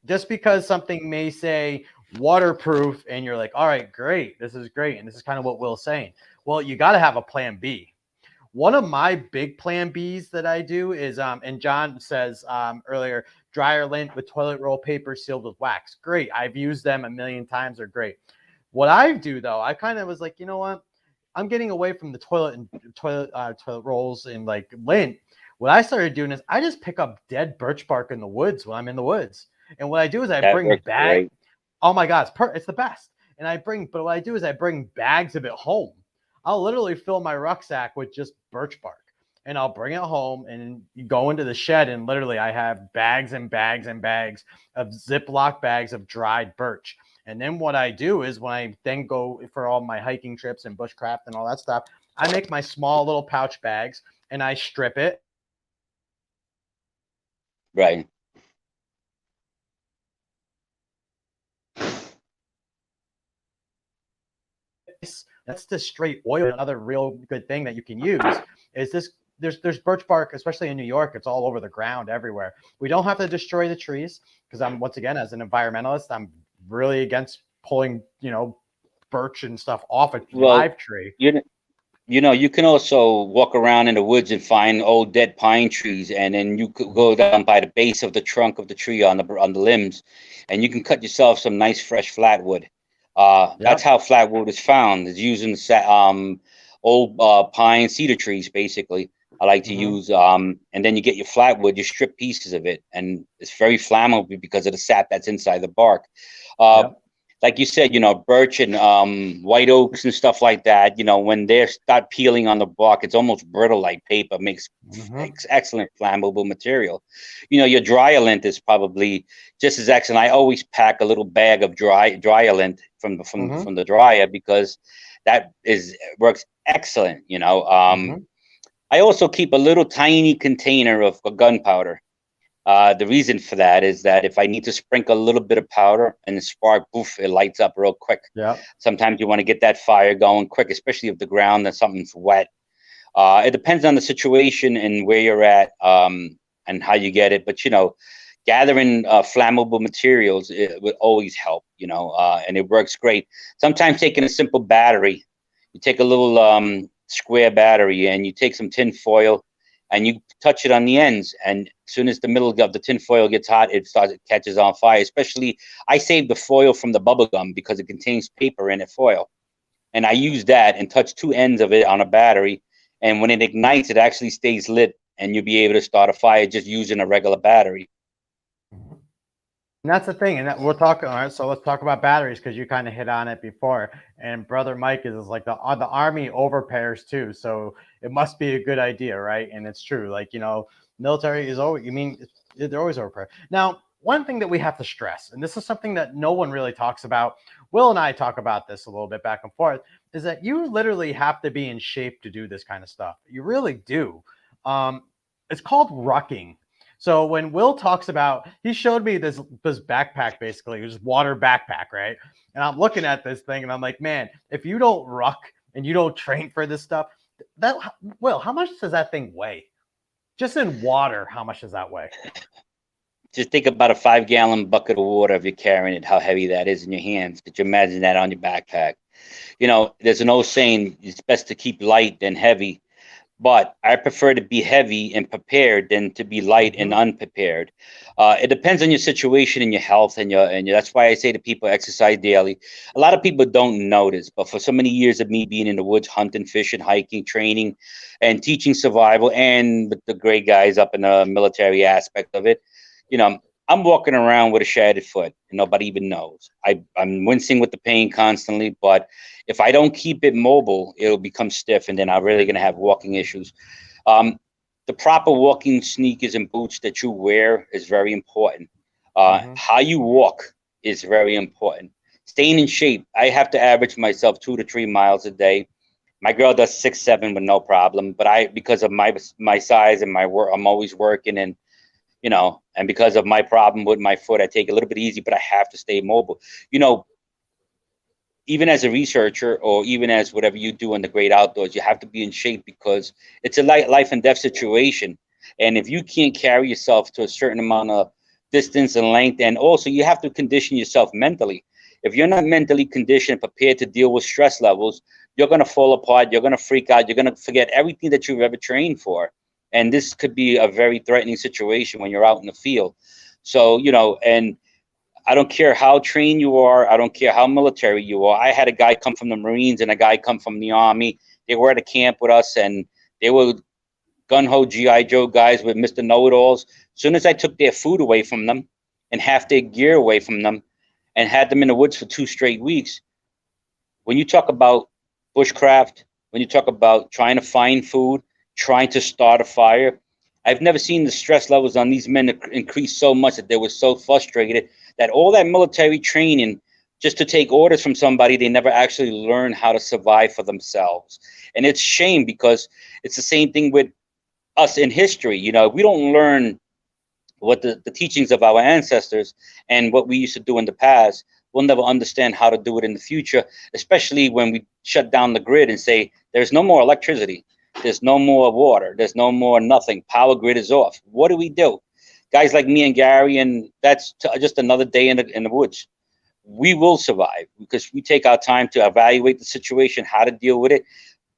just because something may say waterproof and you're like, all right, great, this is great. And this is kind of what Will's saying. Well, you got to have a plan B. One of my big plan Bs that I do is, and John says earlier, dryer lint with toilet roll paper sealed with wax. Great. I've used them a million times. They're great. What I do though, I kind of was like, you know what? I'm getting away from the toilet rolls and like lint. What I started doing is I just pick up dead birch bark in the woods when I'm in the woods. And what I do is I bring bags. Oh my God, it's the best. But what I do is I bring bags of it home. I'll literally fill my rucksack with just birch bark and I'll bring it home and go into the shed. And literally I have bags and bags and bags of Ziploc bags of dried birch. And then what I do is when I then go for all my hiking trips and bushcraft and all that stuff, I make my small little pouch bags and I strip it. Right. That's the straight oil. Another real good thing that you can use is this. There's birch bark, especially in New York. It's all over the ground everywhere. We don't have to destroy the trees because once again, as an environmentalist, I'm really against pulling, birch and stuff off a live tree. You can also walk around in the woods and find old dead pine trees, and then you could go down by the base of the trunk of the tree on the limbs, and you can cut yourself some nice fresh flatwood. That's how flatwood is found. It's using old pine cedar trees, basically. I like to use, and then you get your flatwood, you strip pieces of it, and it's very flammable because of the sap that's inside the bark. Like you said, birch and white oaks and stuff like that, when they start peeling on the bark, it's almost brittle like paper, makes excellent flammable material. Your dryer lint is probably just as excellent. I always pack a little bag of dryer lint from the dryer because that works excellent. I also keep a little tiny container of gunpowder. The reason for that is that if I need to sprinkle a little bit of powder and the spark, poof, it lights up real quick. Sometimes you want to get that fire going quick, especially if the ground and something's wet. It depends on the situation and where you're at and how you get it. But, gathering flammable materials, it would always help, and it works great. Sometimes taking a simple battery, you take a little square battery and you take some tin foil and you touch it on the ends, and as soon as the middle of the tin foil gets hot, it catches on fire. Especially, I save the foil from the bubble gum because it contains paper in it, foil, and I use that and touch 2 ends of it on a battery, and when it ignites, it actually stays lit, and you'll be able to start a fire just using a regular battery. And that's the thing, and we're talking. All right, so let's talk about batteries because you kind of hit on it before. And brother Mike is like the army overpairs too, so it must be a good idea, right? And it's true. Like military is always. They're always overpaired. Now, one thing that we have to stress, and this is something that no one really talks about. Will and I talk about this a little bit back and forth, is that you literally have to be in shape to do this kind of stuff. You really do. It's called rucking. So when Will talks about, he showed me this backpack, basically, it was water backpack, right? And I'm looking at this thing and I'm like, man, if you don't ruck and you don't train for this stuff, Will, how much does that thing weigh? Just in water, how much does that weigh? Just think about a 5-gallon bucket of water if you're carrying it, how heavy that is in your hands. Could you imagine that on your backpack? There's an old saying, it's best to keep light than heavy. But I prefer to be heavy and prepared than to be light and unprepared. It depends on your situation and your health and that's why I say to people, exercise daily. A lot of people don't notice, but for so many years of me being in the woods, hunting, fishing, hiking, training, and teaching survival, and with the great guys up in the military aspect of it, I'm walking around with a shattered foot and nobody even knows. I'm wincing with the pain constantly, but if I don't keep it mobile, it'll become stiff and then I'm really going to have walking issues. The proper walking sneakers and boots that you wear is very important. Mm-hmm. How you walk is very important. Staying in shape. I have to average myself 2 to 3 miles a day. My girl does 6, 7 with no problem, but I, because of my size and my work, I'm always working, and and because of my problem with my foot, I take it a little bit easy, but I have to stay mobile. You know, even as a researcher, or even as whatever you do in the great outdoors, you have to be in shape, because it's a life and death situation. And if you can't carry yourself to a certain amount of distance and length, and also you have to condition yourself mentally. If you're not mentally conditioned, prepared to deal with stress levels, you're going to fall apart. You're going to freak out. You're going to forget everything that you've ever trained for. And this could be a very threatening situation when you're out in the field. So, and I don't care how trained you are. I don't care how military you are. I had a guy come from the Marines and a guy come from the Army. They were at a camp with us, and they were gun-ho GI Joe guys with Mr. Know-it-alls. As soon as I took their food away from them and half their gear away from them and had them in the woods for 2 straight weeks, when you talk about bushcraft, when you talk about trying to find food, trying to start a fire, I've never seen the stress levels on these men increase so much that they were so frustrated that all that military training just to take orders from somebody, they never actually learn how to survive for themselves. And it's shame, because it's the same thing with us in history. We don't learn what the teachings of our ancestors and what we used to do in the past. We'll never understand how to do it in the future, especially when we shut down the grid and say there's no more electricity, there's no more water, there's no more nothing. Power grid is off. What do we do? Guys like me and Gary, and that's just another day in the woods. We will survive because we take our time to evaluate the situation, how to deal with it,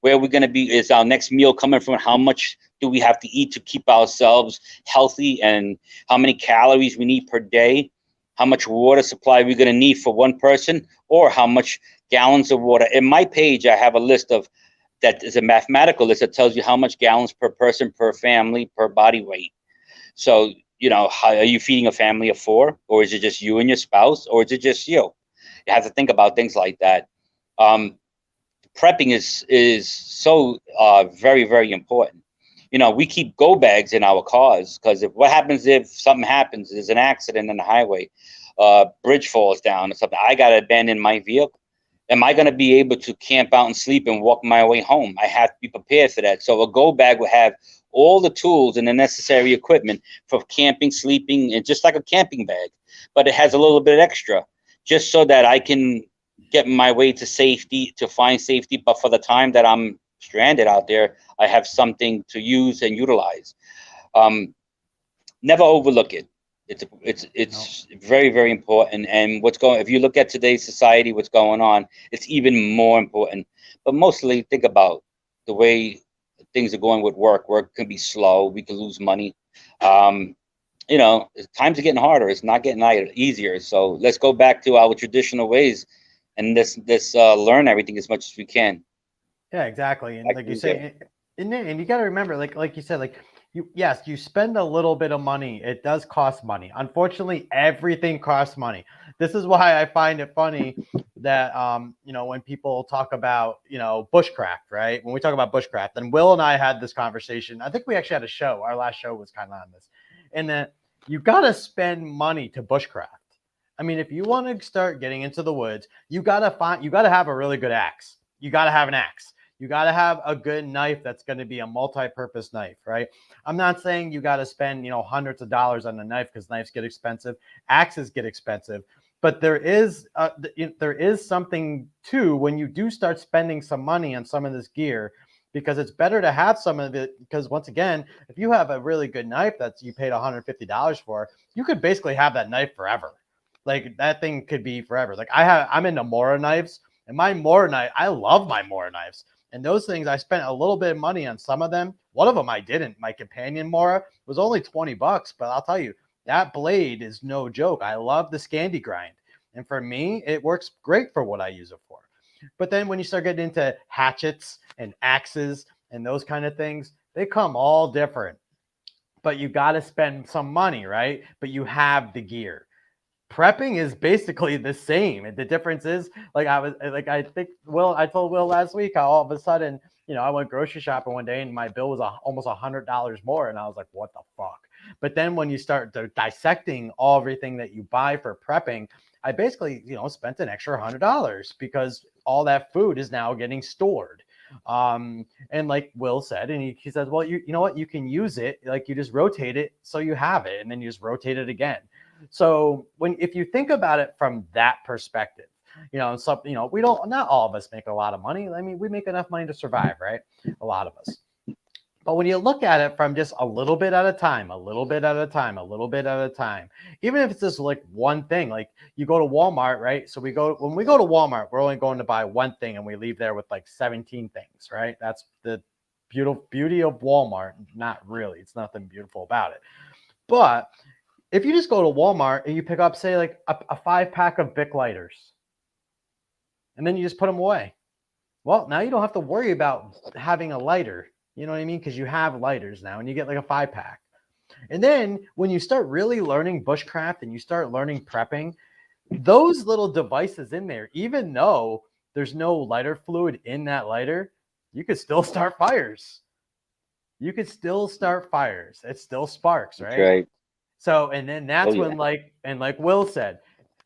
where we're going to be, is our next meal coming from, how much do we have to eat to keep ourselves healthy, and how many calories we need per day, how much water supply we're going to need for one person, or how much gallons of water. In my page, I have a list of, that is a mathematical list that tells you how much gallons per person, per family, per body weight. So, how are you feeding a family of 4, or is it just you and your spouse, or is it just you? You have to think about things like that. Prepping is so very, very important. We keep go bags in our cars, because what happens if something happens? There's an accident on the highway, bridge falls down or something. I got to abandon my vehicle. Am I going to be able to camp out and sleep and walk my way home? I have to be prepared for that. So a go bag will have all the tools and the necessary equipment for camping, sleeping, and just like a camping bag, but it has a little bit extra, just so that I can get my way to safety, to find safety. But for the time that I'm stranded out there, I have something to use and utilize. Um, Never overlook it. It's very, very important. And if you look at today's society, what's going on, it's even more important. But mostly think about the way things are going with work. Work can be slow. We can lose money. Um, Times are getting harder. It's not getting easier. So let's go back to our traditional ways, and let's learn everything as much as we can. Yeah, exactly. And Back like to you you, Jeff. say, and you got to remember, like you said, like yes, you spend a little bit of money. It does cost money. Unfortunately, everything costs money. This is why I find it funny that when people talk about, bushcraft, right? When we talk about bushcraft, and Will and I had this conversation. I think we actually had a show. Our last show was kind of on this, and that you got to spend money to bushcraft. I mean, if you want to start getting into the woods, you got to have a really good axe. You got to have an axe. You got to have a good knife that's going to be a multi-purpose knife, right? I'm not saying you got to spend, hundreds of dollars on a knife, because knives get expensive, axes get expensive, but there is something too when you do start spending some money on some of this gear, because it's better to have some of it. Because once again, if you have a really good knife that you paid $150 for, you could basically have that knife forever. Like that thing could be forever. Like I'm into Mora knives, and my Mora knife, I love my Mora knives. And those things, I spent a little bit of money on some of them. One of them I didn't. My companion Mora was only $20, but I'll tell you, that blade is no joke. I love the Scandi grind. And for me, it works great for what I use it for. But then when you start getting into hatchets and axes and those kind of things, they come all different. But you got to spend some money, right? But you have the gear. Prepping is basically the same. And the difference is, I think I told Will last week how all of a sudden, I went grocery shopping one day and my bill was almost $100 more. And I was like, what the fuck? But then when you start dissecting everything that you buy for prepping, I basically, spent an extra $100 because all that food is now getting stored. And like Will said, and he says, well, you know what, you can use it, like you just rotate it so you have it, and then you just rotate it again. So if you think about it from that perspective, we don't, not all of us make a lot of money. I mean, we make enough money to survive, right? A lot of us. But when you look at it from just a little bit at a time, a little bit at a time, a little bit at a time, even if it's just like one thing, like you go to Walmart, right? So when we go to Walmart, we're only going to buy one thing and we leave there with like 17 things, right? That's the beauty of Walmart. Not really. It's nothing beautiful about it. But if you just go to Walmart and you pick up, say, like a 5-pack of Bic lighters, and then you just put them away. Well, now you don't have to worry about having a lighter. You know what I mean? Because you have lighters now and you get like a 5-pack. And then when you start really learning bushcraft and you start learning prepping, those little devices in there, even though there's no lighter fluid in that lighter, you could still start fires. You could still start fires. It still sparks, right? That's right. So, and then that's when, like Will said,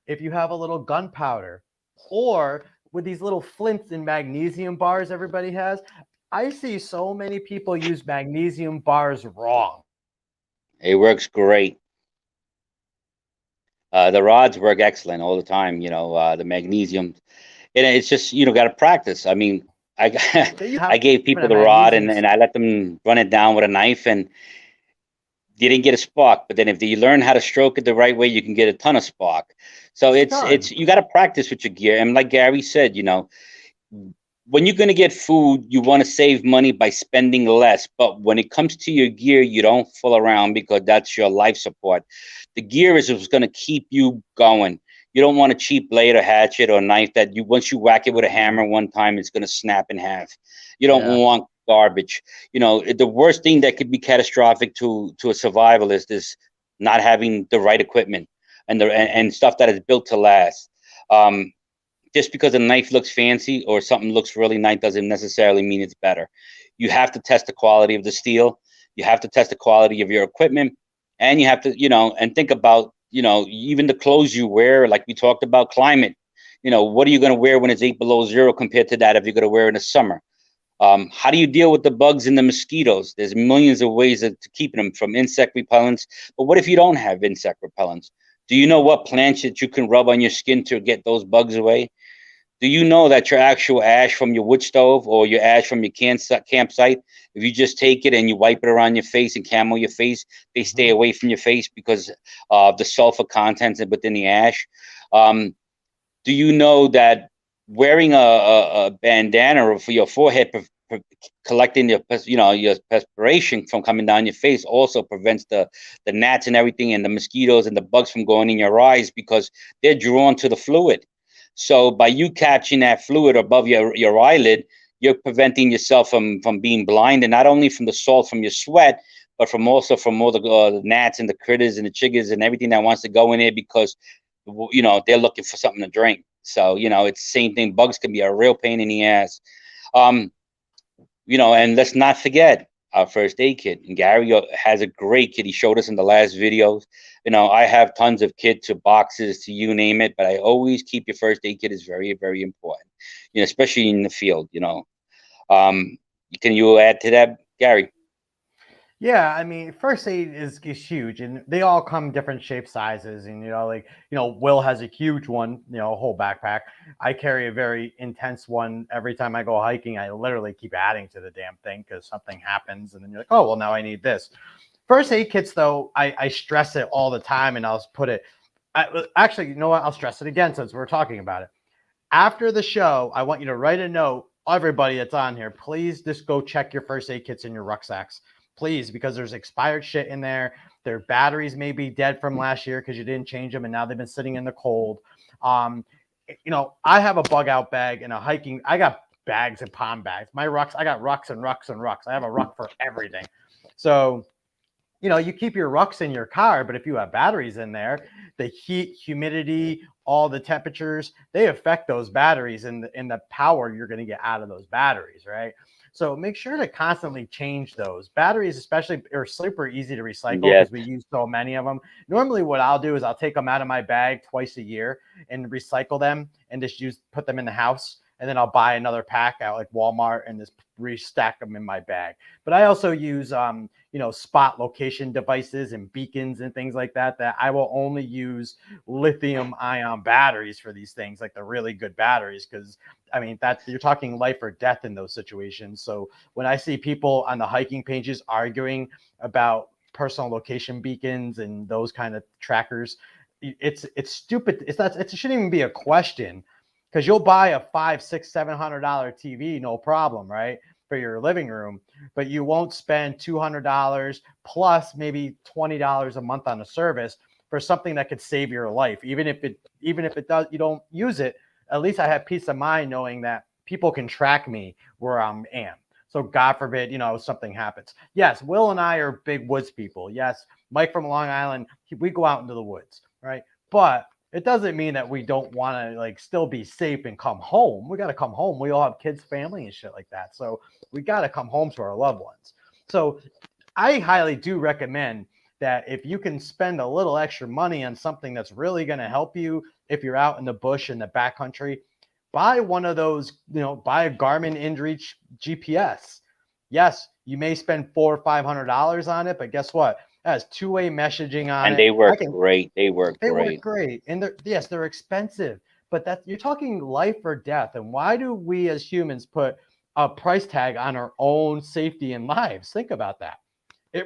if you have a little gunpowder, or with these little flints and magnesium bars everybody has, I see so many people use magnesium bars wrong. It works great. The rods work excellent all the time. The magnesium, and it's just got to practice. I mean, I gave people the rod and I let them run it down with a knife, and you didn't get a spark. But then if you learn how to stroke it the right way, you can get a ton of spark. So it's you got to practice with your gear. And like Gary said, when you're going to get food, you want to save money by spending less. But when it comes to your gear, you don't fool around, because that's your life support. The gear is what's going to keep you going. You don't want a cheap blade or hatchet or knife that once you whack it with a hammer one time, it's going to snap in half. You don't want garbage. The worst thing that could be catastrophic to a survivalist is not having the right equipment and stuff that is built to last. Just because a knife looks fancy or something looks really nice doesn't necessarily mean it's better. You have to test the quality of the steel. You have to test the quality of your equipment, and you have to, and think about, even the clothes you wear. Like we talked about climate. What are you going to wear when it's 8 below zero compared to that if you're going to wear in the summer? How do you deal with the bugs and the mosquitoes? There's millions of ways to keep them, from insect repellents. But what if you don't have insect repellents? Do you know what plants that you can rub on your skin to get those bugs away? Do you know that your actual ash from your wood stove or your ash from your campsite, if you just take it and you wipe it around your face and camo your face, they stay away from your face because of the sulfur contents within the ash? Do you know that wearing a bandana for your forehead, collecting your perspiration from coming down your face, also prevents the gnats and everything and the mosquitoes and the bugs from going in your eyes, because they're drawn to the fluid. So by you catching that fluid above your eyelid, you're preventing yourself from being blind, and not only from the salt from your sweat, but from all the gnats and the critters and the chiggers and everything that wants to go in there, because they're looking for something to drink. So it's the same thing. Bugs can be a real pain in the ass. And let's not forget our first aid kit. And Gary has a great kit. He showed us in the last videos. I have tons of kits, to boxes, to you name it, but I always keep your first aid kit. Is very, very important, especially in the field. Can you add to that, Gary? Yeah, I mean, first aid is huge, and they all come different shape sizes. And Will has a huge one, a whole backpack. I carry a very intense one every time I go hiking. I literally keep adding to the damn thing because something happens, and then you're like, oh well, now I need this. First aid kits, though, I stress it all the time, and I'll put it. Actually, you know what? I'll stress it again since we're talking about it. After the show, I want you to write a note. Everybody that's on here, please just go check your first aid kits in your rucksacks. Please, because there's expired shit in there. Their batteries may be dead from last year because you didn't change them, and now they've been sitting in the cold. I have a bug out bag and a hiking. I got bags and palm bags. My rucks, I got rucks and rucks and rucks. I have a ruck for everything. So you know, you keep your rucks in your car, but if you have batteries in there, the heat, humidity, all the temperatures, they affect those batteries and the power you're going to get out of those batteries, right? So make sure to constantly change those batteries, especially are super easy to recycle Yes. because we use so many of them. Normally, what I'll do is I'll take them out of my bag twice a year and recycle them and just put them in the house. And then I'll buy another pack at like Walmart and just restack them in my bag. But I also use you know, spot location devices and beacons and things like that, that I will only use lithium ion batteries for these things, like the really good batteries. Cause I mean, that you're talking life or death in those situations. So when I see people on the hiking pages arguing about personal location beacons and those kind of trackers, it's stupid. It's not, it shouldn't even be a question, because you'll buy a $500, $600, $700 TV, no problem, right? For your living room, but you won't spend $200 plus maybe $20 a month on a service for something that could save your life. Even if it does, you don't use it, at least I have peace of mind knowing that people can track me where I am. So God forbid, you know, something happens. Yes, Will and I are big woods people. Yes, Mike from Long Island, we go out into the woods, right? But it doesn't mean that we don't want to like still be safe and come home. We got to come home. We all have kids, family, and shit like that. So we got to come home to our loved ones. So I highly do recommend that if you can spend a little extra money on something that's really going to help you if you're out in the bush in the backcountry, buy one of those, you know, buy a Garmin InReach GPS. Yes, you may spend $400 or $500 on it, but guess what? It has two-way messaging on And it. they work great. They work great. And they're expensive, but you're talking life or death. And why do we as humans put a price tag on our own safety and lives? Think about that.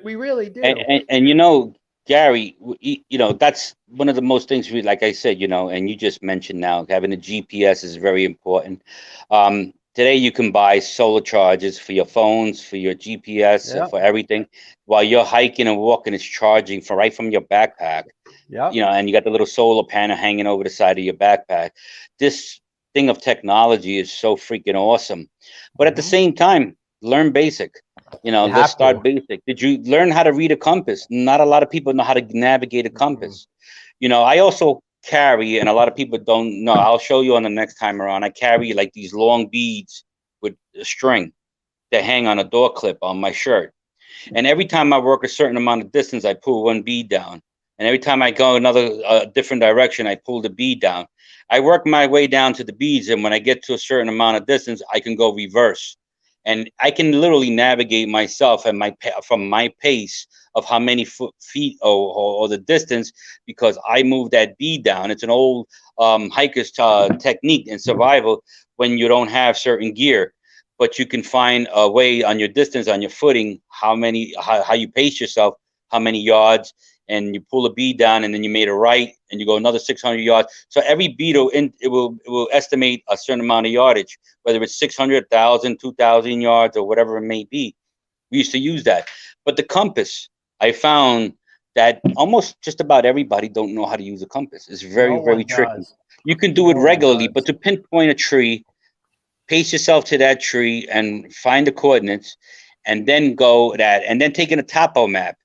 We really do. And you know, Gary, you know, that's one of the most things we, like I said, you know, and you just mentioned now having a GPS is very important. Today you can buy solar chargers for your phones, for your GPS, Yeah. for everything. While you're hiking and walking, it's charging from right from your backpack. Yeah. You know, and you got the little solar panel hanging over the side of your backpack. This thing of technology is so freaking awesome. But at the Mm-hmm. same time, learn basic. You know, You let's have start to. basic. Did you learn how to read a compass? Not a lot of people know how to navigate a Mm-hmm. compass. You know, I also carry, and a lot of people don't know. I'll show you on the next time around. I carry like these long beads with a string that hang on a door clip on my shirt. And every time I work a certain amount of distance, I pull one bead down. And every time I go another different direction, I pull the bead down. I work my way down to the beads, and when I get to a certain amount of distance, I can go reverse, and I can literally navigate myself and from my pace of how many feet or the distance, because I move that bead down. It's an old hiker's technique in survival when you don't have certain gear, but you can find a way on your distance, on your footing, how you pace yourself, how many yards, and you pull a bead down, and then you made a right, and you go another 600 yards. So every bead will estimate a certain amount of yardage, whether it's 600, 1,000, 2,000 yards, or whatever it may be. We used to use that. But the compass, I found that almost just about everybody don't know how to use a compass. It's very, No very one tricky. does. You can do it No one regularly, but does. to pinpoint a tree, pace yourself to that tree and find the coordinates, and then go that, and then taking a topo map.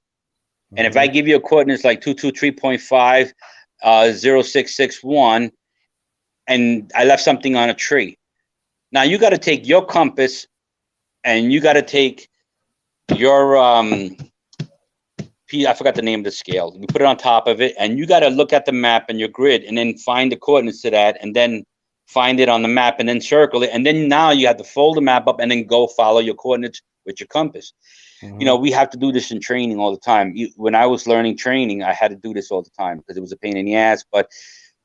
And if I Mm-hmm. give you a coordinates like 223.5, 0661, and I left something on a tree, now you got to take your compass and you got to take your I forgot the name of the scale. You put it on top of it, and you got to look at the map and your grid, and then find the coordinates to that, and then find it on the map, and then circle it, and then now you have to fold the map up, and then go follow your coordinates with your compass. You Mm-hmm. know, we have to do this in training all the time. When I was learning training, I had to do this all the time because it was a pain in the ass. But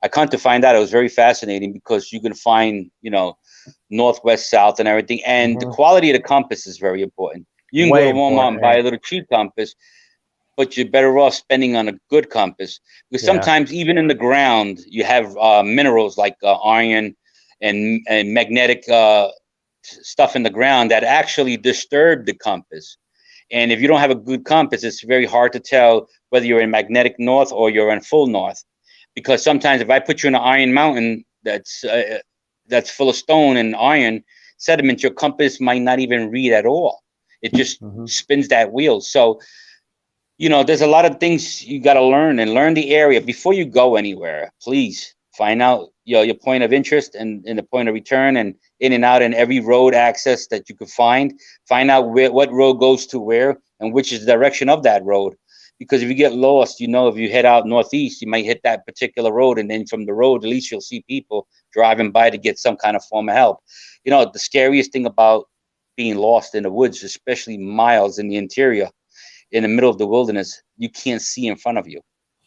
I come to find out it was very fascinating, because you can find, you know, northwest, south, and everything. And the Mm-hmm. quality of the compass is very important. You can go Way to Walmart and buy important. a little cheap compass, but you're better off spending on a good compass, because Yeah. sometimes even in the ground you have minerals like iron and magnetic stuff in the ground that actually disturb the compass. And if you don't have a good compass, it's very hard to tell whether you're in magnetic north or you're in full north, because sometimes if I put you in an iron mountain that's full of stone and iron sediment, your compass might not even read at all. It just Mm-hmm. spins that wheel. So there's a lot of things you got to learn and learn the area before you go anywhere. Please find out your point of interest and the point of return and in and out and every road access that you could find. Find out what road goes to where and which is the direction of that road. Because if you get lost, if you head out northeast, you might hit that particular road. And then from the road, at least you'll see people driving by to get some kind of form of help. The scariest thing about being lost in the woods, especially miles in the interior, in the middle of the wilderness, you can't see in front of you.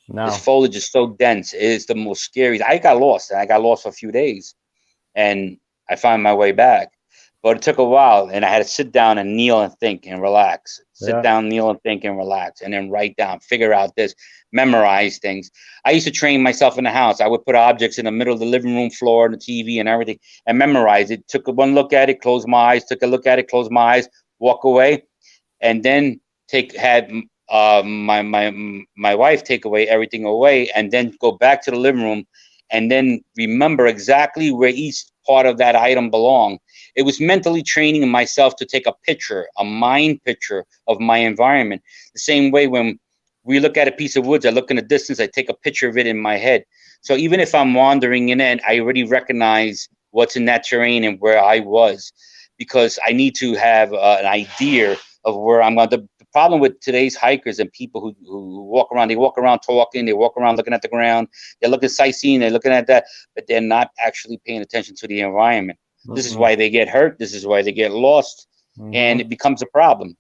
This No. foliage is so dense. It is the most scary. I got lost, and I got lost for a few days, and I found my way back. But it took a while, and I had to sit down and kneel and think and relax. Sit Yeah. down, kneel and think and relax, and then write down, figure out this, memorize things. I used to train myself in the house. I would put objects in the middle of the living room floor and the TV and everything, and memorize it. Took one look at it, close my eyes. Took a look at it, close my eyes, walk away, and then had my wife take everything away, and then go back to the living room, and then remember exactly where each part of that item belonged. It was mentally training myself to take a picture, a mind picture of my environment. The same way when we look at a piece of woods, I look in the distance, I take a picture of it in my head. So even if I'm wandering in it, I already recognize what's in that terrain and where I was, because I need to have an idea of where I'm going. The problem with today's hikers and people who walk around, they walk around talking, they walk around looking at the ground, they're looking sightseeing, they're looking at that, but they're not actually paying attention to the environment. This is why they get hurt. This is why they get lost, and it becomes a problem.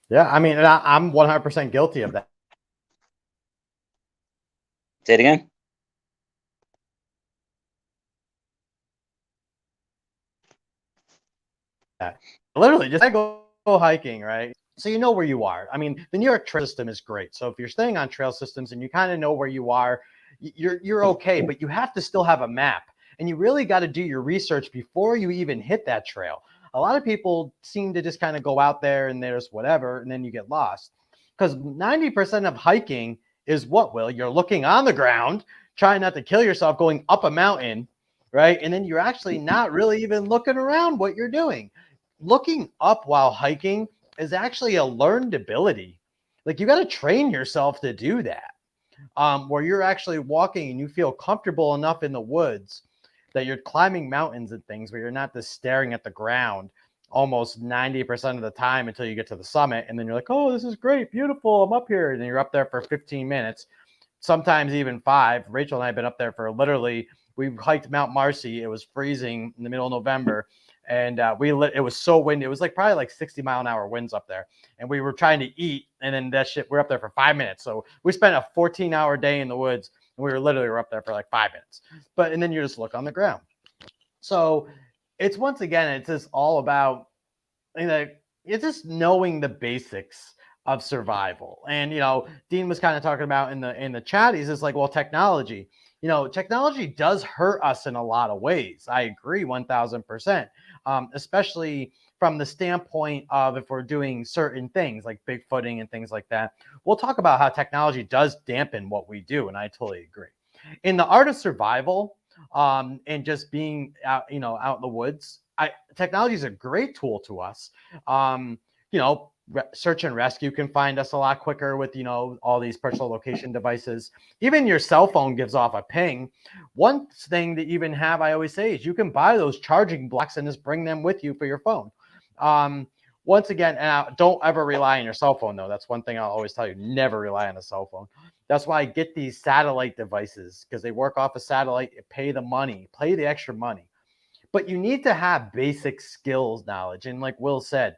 Yeah, I mean, and I'm 100% guilty of that. Say it again. Literally, just go hiking, right? So you know where you are. I mean, the New York trail system is great. So if you're staying on trail systems and you kind of know where you are, you're okay. But you have to still have a map, and you really got to do your research before you even hit that trail. A lot of people seem to just kind of go out there and there's whatever, and then you get lost. Because 90% of hiking is what, Will? You're looking on the ground, trying not to kill yourself, going up a mountain, right? And then you're actually not really even looking around what you're doing. Looking up while hiking is actually a learned ability. Like you got to train yourself to do that. Where you're actually walking and you feel comfortable enough in the woods that you're climbing mountains and things where you're not just staring at the ground almost 90% of the time until you get to the summit. And then you're like, oh, this is great, beautiful, I'm up here. And then you're up there for 15 minutes, sometimes even 5. Rachel and I have been up there for literally, we hiked Mount Marcy. It was freezing in the middle of November. And it was so windy. It was like probably like 60-mile-an-hour winds up there. And we were trying to eat. And then we're up there for 5 minutes. So we spent a 14-hour day in the woods. And we were up there for like 5 minutes. And then you just look on the ground. So it's it's just all about, it's just knowing the basics of survival. And, Dean was kind of talking about in the chat, he's just like, well, technology does hurt us in a lot of ways. I agree 1000%, especially from the standpoint of if we're doing certain things like bigfooting and things like that. We'll talk about how technology does dampen what we do, and I totally agree. In the art of survival, and just being out, out in the woods, technology is a great tool to us. Search and rescue can find us a lot quicker with, all these personal location devices. Even your cell phone gives off a ping. One thing that you even have, I always say, is you can buy those charging blocks and just bring them with you for your phone. Once again, and don't ever rely on your cell phone, though. That's one thing I'll always tell you. Never rely on a cell phone. That's why I get these satellite devices, because they work off a satellite, pay the extra money. But you need to have basic skills knowledge. And like Will said,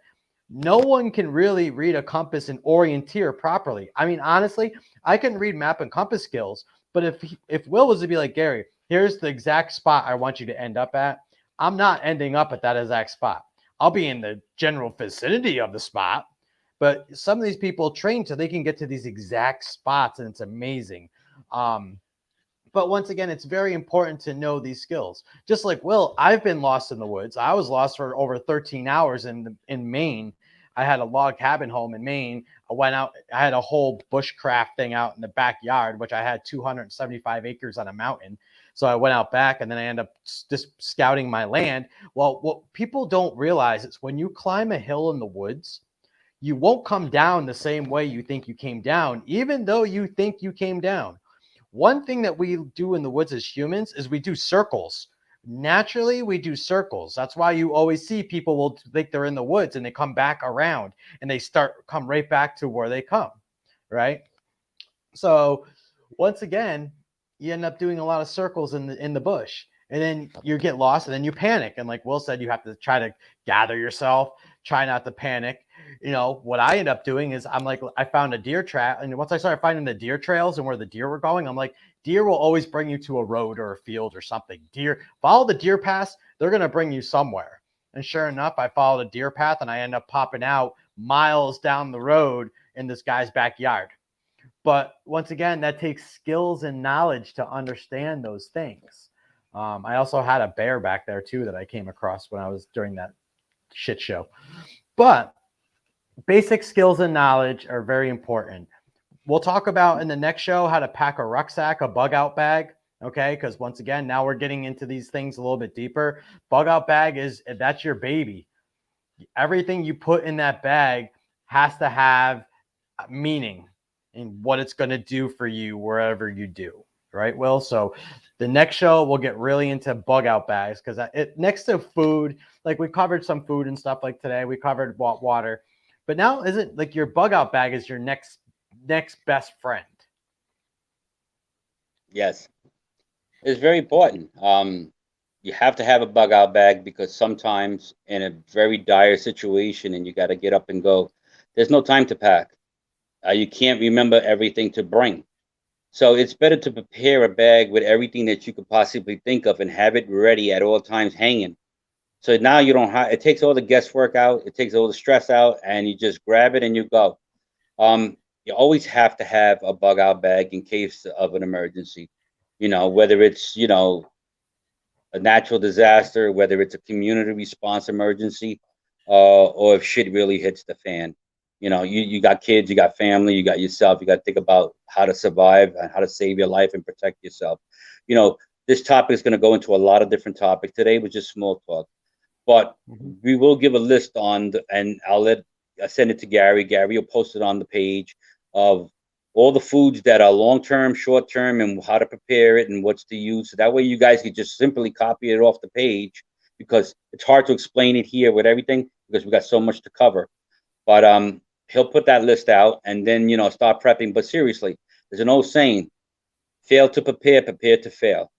no one can really read a compass and orienteer properly. I mean, honestly, I can read map and compass skills, but if Will was to be like, Gary, here's the exact spot I want you to end up at, I'm not ending up at that exact spot. I'll be in the general vicinity of the spot, but some of these people train so they can get to these exact spots, and it's amazing. But once again, it's very important to know these skills. Just like Will, I've been lost in the woods. I was lost for over 13 hours in Maine. I had a log cabin home in Maine. I went out. I had a whole bushcraft thing out in the backyard, which I had 275 acres on a mountain. So I went out back, and then I ended up just scouting my land. Well, what people don't realize is when you climb a hill in the woods, you won't come down the same way you think you came down, even though you think you came down. One thing that we do in the woods as humans is we do circles. Naturally, we do circles. That's why you always see people will think they're in the woods and they come back around and they come right back to where they come, right? So once again, you end up doing a lot of circles in the bush, and then you get lost, and then you panic. And like Will said, you have to try to gather yourself, try not to panic. You know what I end up doing is I'm like, I found a deer trap, and once I started finding the deer trails and where the deer were going, I'm like, deer will always bring you to a road or a field or something. Deer, follow the deer paths; they're gonna bring you somewhere. And sure enough, I followed a deer path, and I end up popping out miles down the road in this guy's backyard. But once again, that takes skills and knowledge to understand those things. I also had a bear back there too that I came across when I was during that shit show. But basic skills and knowledge are very important. We'll talk about in the next show how to pack a rucksack, a bug out bag. Okay, because once again, now we're getting into these things a little bit deeper. Bug out bag that's your baby. Everything you put in that bag has to have meaning and what it's going to do for you wherever you do, right, Will? So the next show we'll get really into bug out bags, because it next to food, like we covered some food and stuff like today, we covered water, but now isn't like your bug out bag is your next best friend. Yes, it's very important. You have to have a bug out bag because sometimes in a very dire situation and you got to get up and go, there's no time to pack. You can't remember everything to bring. So it's better to prepare a bag with everything that you could possibly think of and have it ready at all times hanging. So now you don't have, it takes all the guesswork out, it takes all the stress out, and you just grab it and you go. You always have to have a bug out bag in case of an emergency, whether it's, a natural disaster, whether it's a community response emergency, or if shit really hits the fan. You got kids, you got family, you got yourself. You got to think about how to survive and how to save your life and protect yourself. This topic is going to go into a lot of different topics. Today was just small talk, but we will give a list and I send it to Gary. Gary will post it on the page of all the foods that are long-term, short-term, and how to prepare it and what's to use. So that way you guys can just simply copy it off the page, because it's hard to explain it here with everything because we got so much to cover. But he'll put that list out and then, start prepping. But seriously, there's an old saying, fail to prepare, prepare to fail.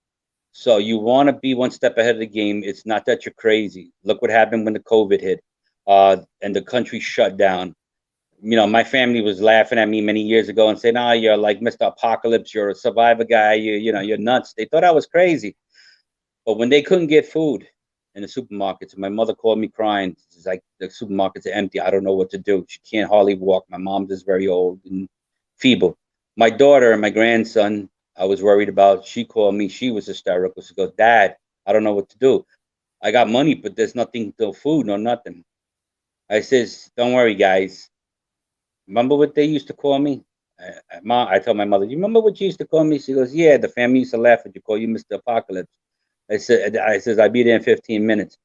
So you want to be one step ahead of the game. It's not that you're crazy. Look what happened when the COVID hit and the country shut down. My family was laughing at me many years ago and saying, "Oh, you're like Mr. Apocalypse. You're a survivor guy. You're nuts." They thought I was crazy. But when they couldn't get food in the supermarkets, my mother called me crying. She's like, "The supermarkets are empty. I don't know what to do." She can't hardly walk. My mom's is very old and feeble. My daughter and my grandson, I was worried about. She called me. She was hysterical. She goes, "Dad, I don't know what to do. I got money, but there's nothing, no food, no nothing." I says, "Don't worry, guys. Remember what they used to call me?" I told my mother, "You remember what you used to call me?" She goes, "Yeah, the family used to laugh at you, call you Mr. Apocalypse." I says, "I'll be there in 15 minutes.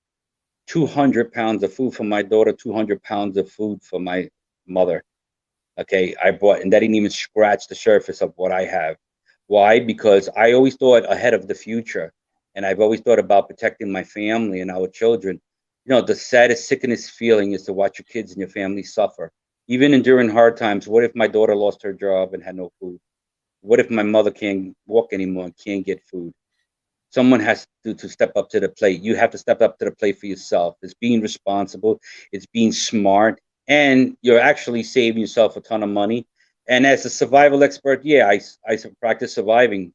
200 pounds of food for my daughter, 200 pounds of food for my mother. Okay, I bought, and that didn't even scratch the surface of what I have. Why? Because I always thought ahead of the future, and I've always thought about protecting my family and our children. The saddest, sickest feeling is to watch your kids and your family suffer. Even during hard times, what if my daughter lost her job and had no food? What if my mother can't walk anymore and can't get food? Someone has to step up to the plate. You have to step up to the plate for yourself. It's being responsible. It's being smart, and you're actually saving yourself a ton of money. And as a survival expert, yeah, I practice surviving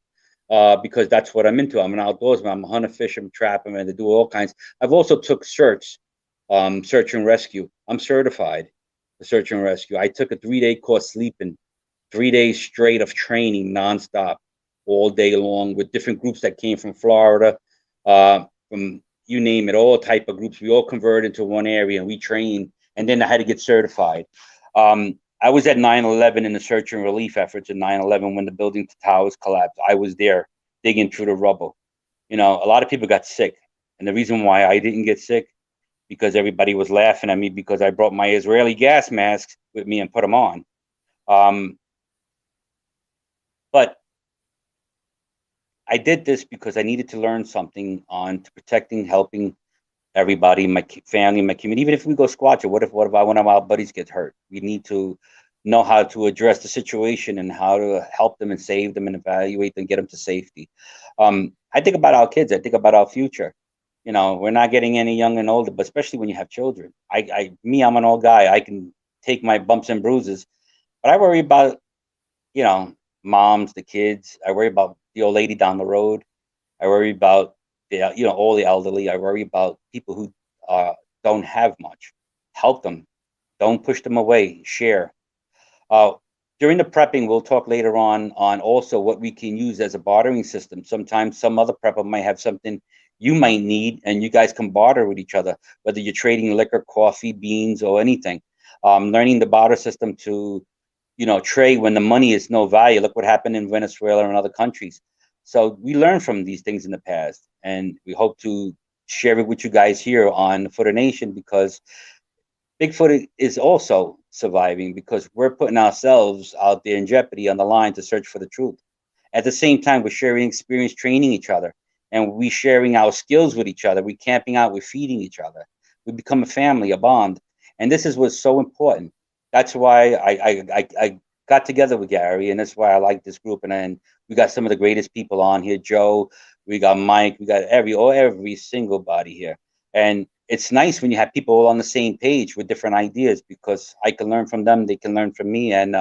because that's what I'm into. I'm an outdoorsman. I'm a hunter, fisher, trapper, and I do all kinds. I've also took search and rescue. I'm certified for search and rescue. I took a 3-day course sleeping, 3 days straight of training nonstop all day long with different groups that came from Florida, from you name it, all type of groups. We all converted into one area and we trained, and then I had to get certified. I was at 9/11 in the search and relief efforts in 9/11 when the building towers collapsed. I was there digging through the rubble. A lot of people got sick, and the reason why I didn't get sick, because everybody was laughing at me because I brought my Israeli gas masks with me and put them on. But I did this because I needed to learn something on to protecting, helping everybody, my family, my community. Even if we go squatcher, what if one of our buddies gets hurt? We need to know how to address the situation and how to help them and save them and evaluate them, get them to safety. I think about our kids. I think about our future. You know, we're not getting any younger and older, but especially when you have children. I'm an old guy. I can take my bumps and bruises, but I worry about, you know, moms, the kids. I worry about the old lady down the road. I worry about the, you know, all the elderly. I worry about people who don't have much. Help them. Don't push them away. Share. Uh, During the prepping, we'll talk later on also what we can use as a bartering system. Sometimes some other prepper might have something you might need, and you guys can barter with each other, whether you're trading liquor, coffee, beans, or anything. Learning the barter system to, you know, trade when the money is no value. Look what happened in Venezuela and other countries. So we learned from these things in the past, and we hope to share it with you guys here on Footer Nation, because Bigfoot is also surviving because we're putting ourselves out there in jeopardy on the line to search for the truth. At the same time, we're sharing experience, training each other, and we sharing our skills with each other. We camping out, we're feeding each other. We become a family, a bond, and this is what's so important. That's why I got together with Gary, and that's why I like this group. And then we got some of the greatest people on here: Joe, we got Mike, we got every single body here, and it's nice when you have people all on the same page with different ideas, because I can learn from them, they can learn from me, and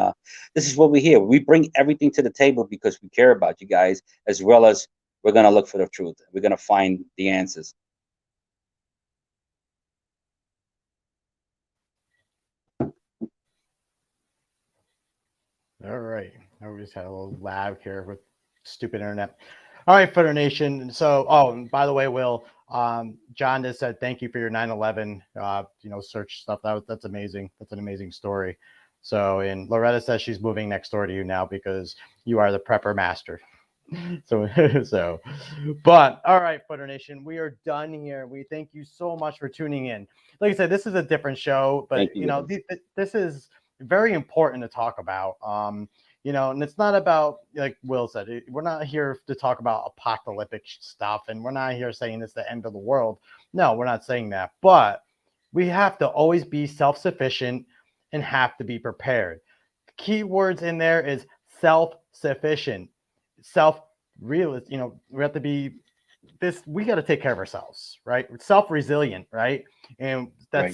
this is what we hear. We bring everything to the table because we care about you guys, as well as we're going to look for the truth. We're going to find the answers. All right. I just had a little lag here with stupid internet. All right, Footer Nation. So, oh, and by the way, Will, John just said thank you for your 9/11, search stuff. That's amazing. That's an amazing story. So, and Loretta says she's moving next door to you now because you are the prepper master. So, but all right, Footer Nation, we are done here. We thank you so much for tuning in. Like I said, this is a different show, but this is very important to talk about. And it's not about, like Will said, we're not here to talk about apocalyptic stuff, and we're not here saying it's the end of the world. No, we're not saying that, but we have to always be self-sufficient and have to be prepared. Key words in there is self-sufficient, self-realist. We have to be this. We got to take care of ourselves, right? Self-resilient, right? And that Right.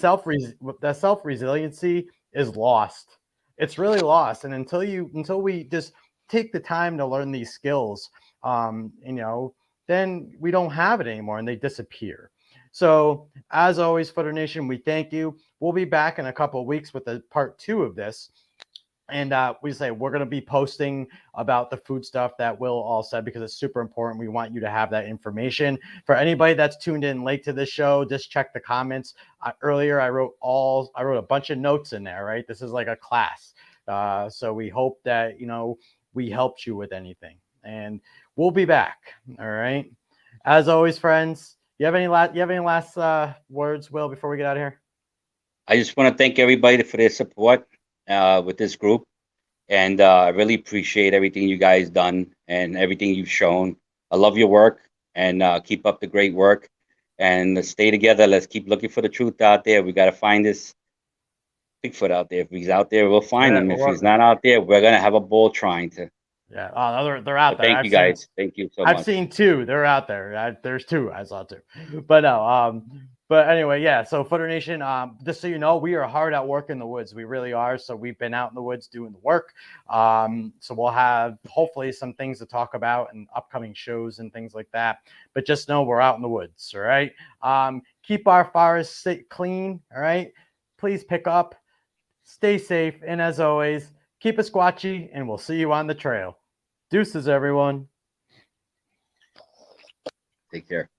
self-resiliency is lost. It's really lost. And until we just take the time to learn these skills, then we don't have it anymore and they disappear. So as always, Footer Nation, we thank you. We'll be back in a couple of weeks with a part 2 of this. And we say we're going to be posting about the food stuff that Will all said, because it's super important. We want you to have that information. For anybody that's tuned in late to this show, just check the comments. Earlier, I wrote a bunch of notes in there, right? This is like a class. So we hope that, we helped you with anything. And we'll be back. All right. As always, friends, you have any last words, Will, before we get out of here? I just want to thank everybody for their support with this group. And I really appreciate everything you guys done and everything you've shown. I love your work, and keep up the great work. And let's stay together. Let's keep looking for the truth out there. We got to find this Bigfoot out there. If he's out there, we'll find him. If he's not out there, we're gonna have a ball trying to. Yeah. Oh, they're out But there. thank you guys. Thank you so I've much. seen 2. They're out there. There's 2. I saw 2. But no. But anyway, yeah. So Footer Nation, just so you know, we are hard at work in the woods. We really are. So we've been out in the woods doing the work. So we'll have hopefully some things to talk about and upcoming shows and things like that. But just know we're out in the woods. All right. Keep our forests clean. All right. Please pick up. Stay safe. And as always, keep it squatchy, and we'll see you on the trail. Deuces, everyone. Take care.